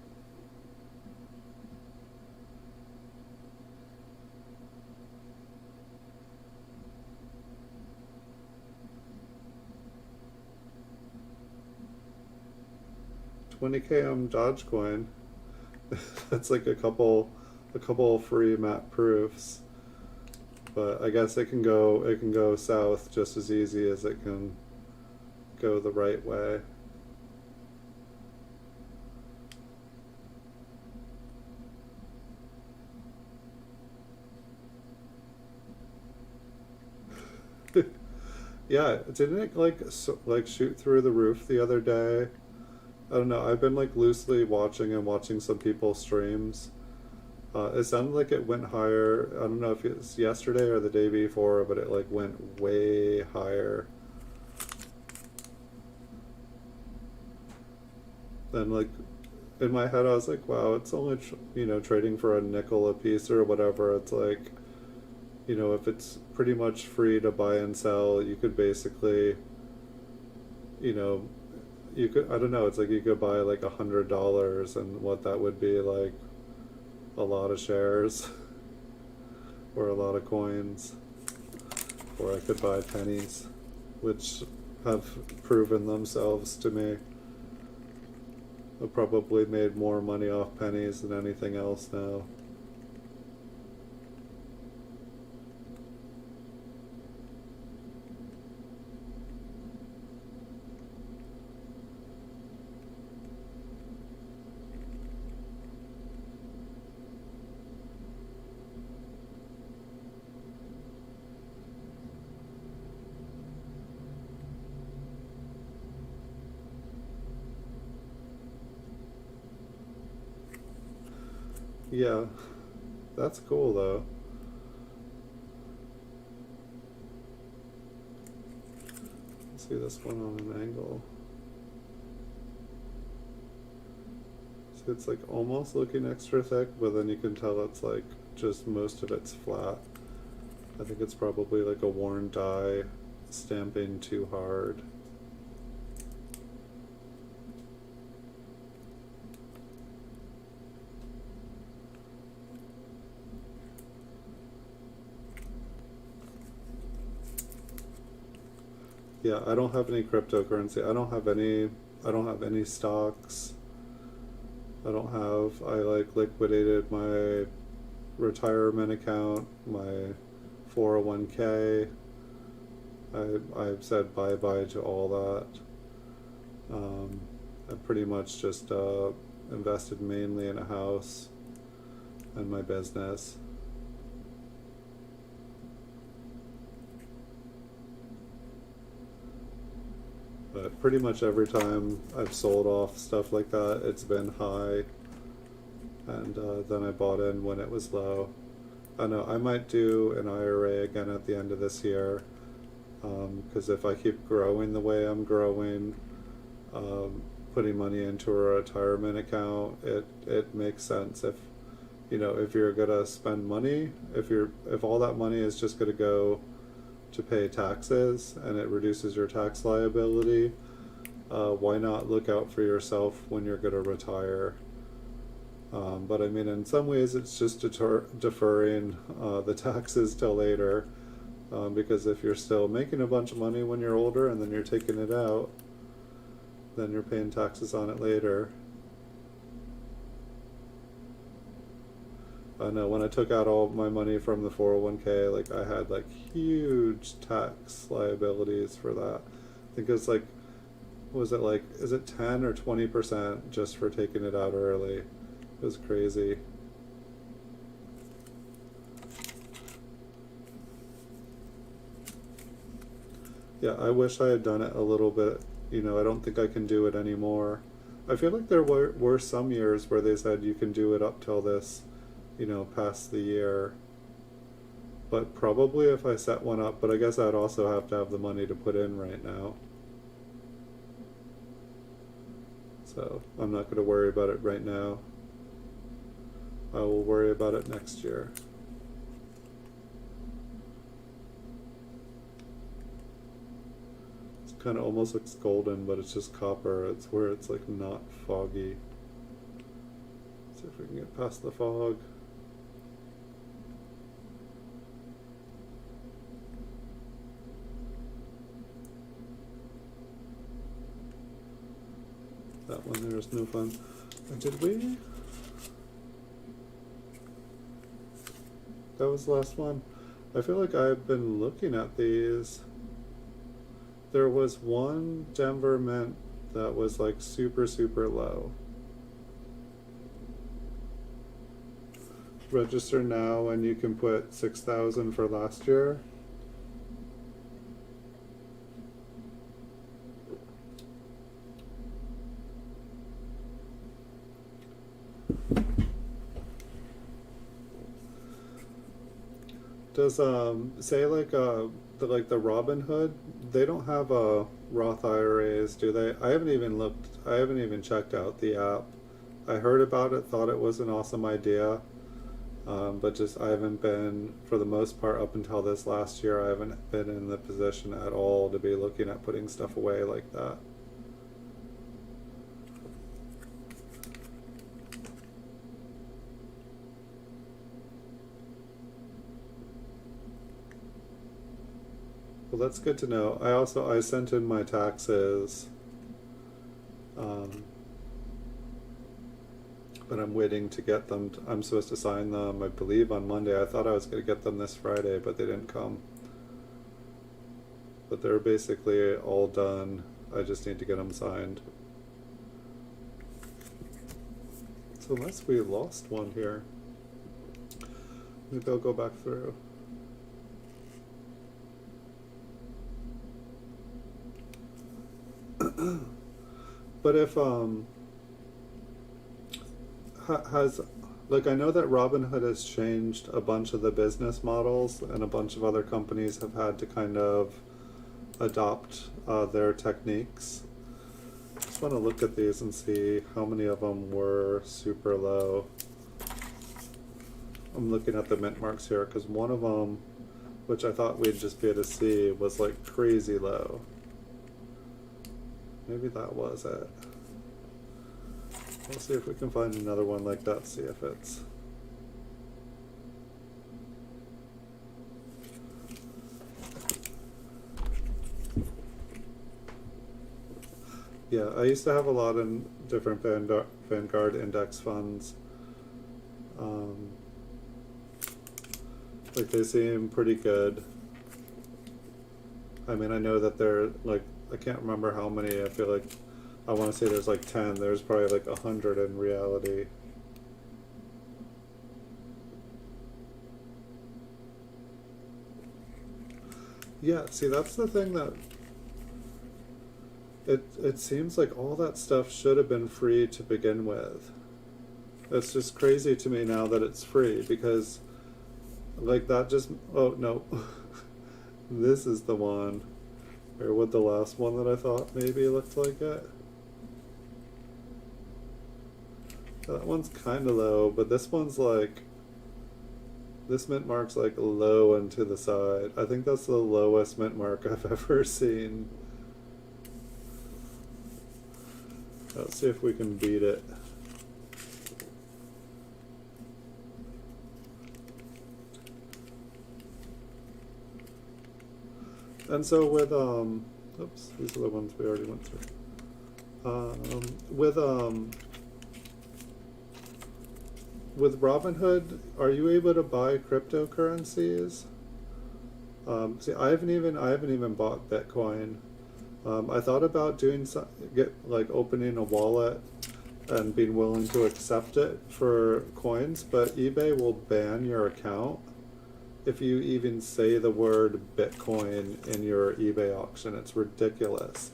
$20K on Dogecoin. That's like a couple free map proofs. But I guess it can go south just as easy as it can go the right way. Yeah, didn't it like shoot through the roof the other day? I don't know. I've been like loosely watching some people's streams. It sounded like it went higher. I don't know if it's yesterday or the day before, but it like went way higher. Then like in my head, I was like, wow, it's only trading for a nickel a piece or whatever. It's like, if it's pretty much free to buy and sell, you could basically, you know, you could, I don't know, it's like you could buy like $100, and what that would be like a lot of shares or a lot of coins, or I could buy pennies, which have proven themselves to me. I've probably made more money off pennies than anything else now. Yeah, that's cool though. Let's see this one on an angle. So it's like almost looking extra thick, but then you can tell it's like just most of it's flat. I think it's probably like a worn die stamping too hard. Yeah, I don't have any cryptocurrency. I don't have any stocks. I like liquidated my retirement account, my 401k. I've said bye-bye to all that. I pretty much just invested mainly in a house and my business. But pretty much every time I've sold off stuff like that, it's been high, and then I bought in when it was low. I know I might do an IRA again at the end of this year, because if I keep growing the way I'm growing, putting money into a retirement account, it makes sense. If you're gonna spend money, if all that money is just gonna go to pay taxes and it reduces your tax liability, why not look out for yourself when you're gonna retire? But I mean, in some ways, it's just deferring the taxes till later, because if you're still making a bunch of money when you're older and then you're taking it out, then you're paying taxes on it later. I know when I took out all my money from the 401k, like I had like huge tax liabilities for that. I think it was like, was it like, is it 10 or 20% just for taking it out early? It was crazy. Yeah, I wish I had done it a little bit. I don't think I can do it anymore. I feel like there were some years where they said you can do it up till this, past the year. But probably if I set one up, but I guess I'd also have to have the money to put in right now. So I'm not going to worry about it right now. I will worry about it next year. It's kind of almost looks golden, but it's just copper. It's where it's like not foggy. Let's see if we can get past the fog. That one there is no fun. Did we? That was the last one. I feel like I've been looking at these. There was one Denver Mint that was like super, super low. Register now and you can put 6,000 for last year. Does say like the Robinhood, they don't have Roth IRAs, do they? I haven't even looked. I haven't even checked out the app. I heard about it, thought it was an awesome idea, but just I haven't been, for the most part, up until this last year, I haven't been in the position at all to be looking at putting stuff away like that. Well, that's good to know. I sent in my taxes, but I'm waiting to get them. I'm supposed to sign them, I believe, on Monday. I thought I was going to get them this Friday, but they didn't come. But they're basically all done. I just need to get them signed. So unless we lost one here, maybe I'll go back through. But if has, like, I know that Robinhood has changed a bunch of the business models, and a bunch of other companies have had to kind of adopt their techniques. Just want to look at these and see how many of them were super low. I'm looking at the mint marks here because one of them, which I thought we'd just be able to see, was like crazy low. Maybe that was it. We'll see if we can find another one like that, see if it's... Yeah, I used to have a lot in different Vanguard index funds. Like, they seem pretty good. I mean, I know that they're like, I can't remember how many. I feel like, I want to say there's like 10. There's probably like 100 in reality. Yeah, see, that's the thing that it seems like all that stuff should have been free to begin with. It's just crazy to me now that it's free, because like that just, oh no, this is the one. Or with the last one that I thought maybe looked like it. That one's kind of low, but this one's like, this mint mark's like low and to the side. I think that's the lowest mint mark I've ever seen. Let's see if we can beat it. And so with oops, these are the ones we already went through. With Robinhood, are you able to buy cryptocurrencies? See, I haven't even bought Bitcoin. I thought about doing opening a wallet and being willing to accept it for coins, but eBay will ban your account if you even say the word Bitcoin in your eBay auction. It's ridiculous.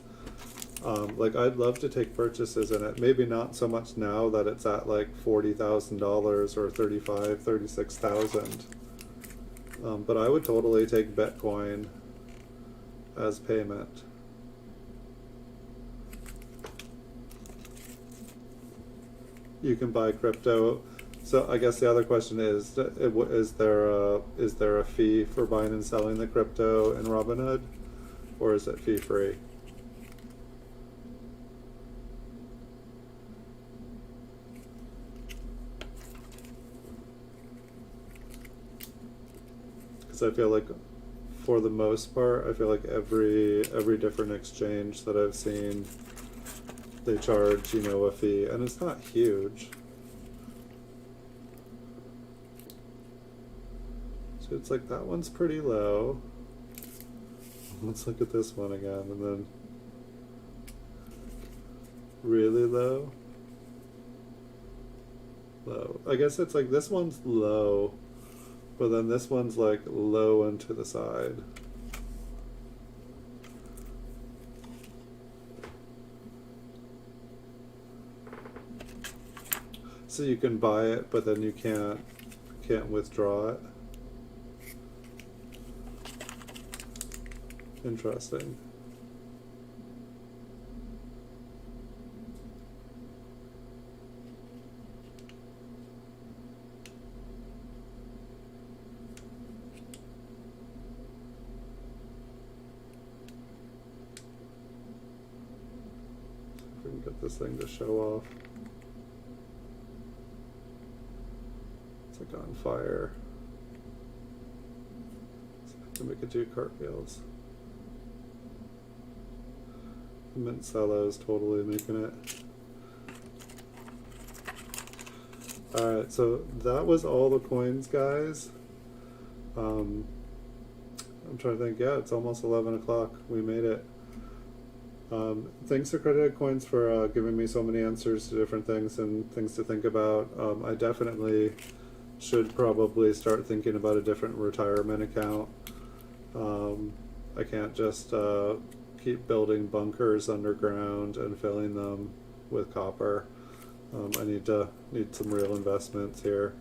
Like, I'd love to take purchases in it. Maybe not so much now that it's at like $40,000 or $36,000. But I would totally take Bitcoin as payment. You can buy crypto. So I guess the other question is there a fee for buying and selling the crypto in Robinhood, or is it fee free? Because I feel like, for the most part, I feel like every different exchange that I've seen, they charge, a fee, and it's not huge. So it's like, that one's pretty low. Let's look at this one again, and then really low. Low. I guess it's like, this one's low, but then this one's like low and to the side. So you can buy it, but then you can't withdraw it. Interesting. If we can get this thing to show off. It's like on fire. So I can make it do cartwheels. Mint Cellos totally making it. Alright, so that was all the coins, guys. I'm trying to think, yeah, it's almost 11 o'clock. We made it. Thanks to Credited Coins for giving me so many answers to different things and things to think about. I definitely should probably start thinking about a different retirement account. I can't just keep building bunkers underground and filling them with copper. I need some real investments here.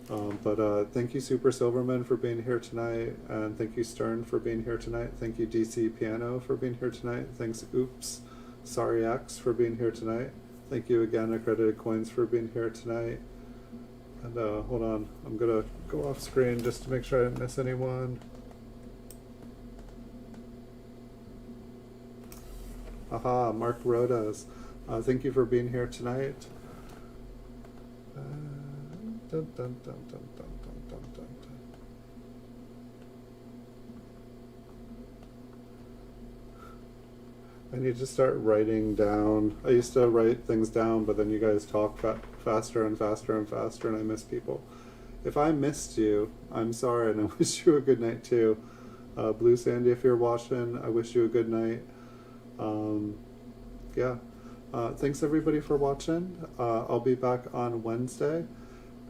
But thank you Super Silverman for being here tonight, and thank you Stern for being here tonight. Thank you DC Piano for being here tonight. Thanks Oops Sorry X for being here tonight. Thank you again Accredited Coins for being here tonight. And hold on, I'm gonna go off screen just to make sure I didn't miss anyone. Aha, Mark Rodas. Thank you for being here tonight. Dun, dun, dun, dun, dun, dun, dun, dun. I need to start writing down. I used to write things down, but then you guys talk faster and faster and faster, and I miss people. If I missed you, I'm sorry, and I wish you a good night too. Blue Sandy, if you're watching, I wish you a good night. Yeah. Thanks everybody for watching. I'll be back on Wednesday.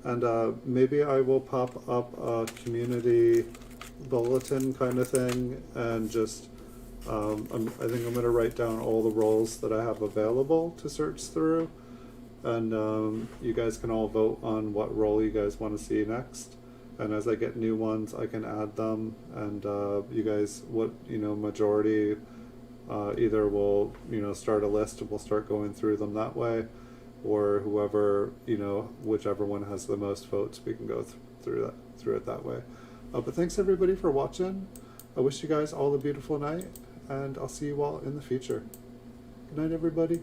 And maybe I will pop up a community bulletin kind of thing, and just I think I'm going to write down all the roles that I have available to search through, and you guys can all vote on what role you guys want to see next. And as I get new ones, I can add them, and you guys, majority either will start a list and we'll start going through them that way, or whoever, whichever one has the most votes, we can go through it that way. But thanks everybody for watching. I wish you guys all a beautiful night, and I'll see you all in the future. Good night, everybody.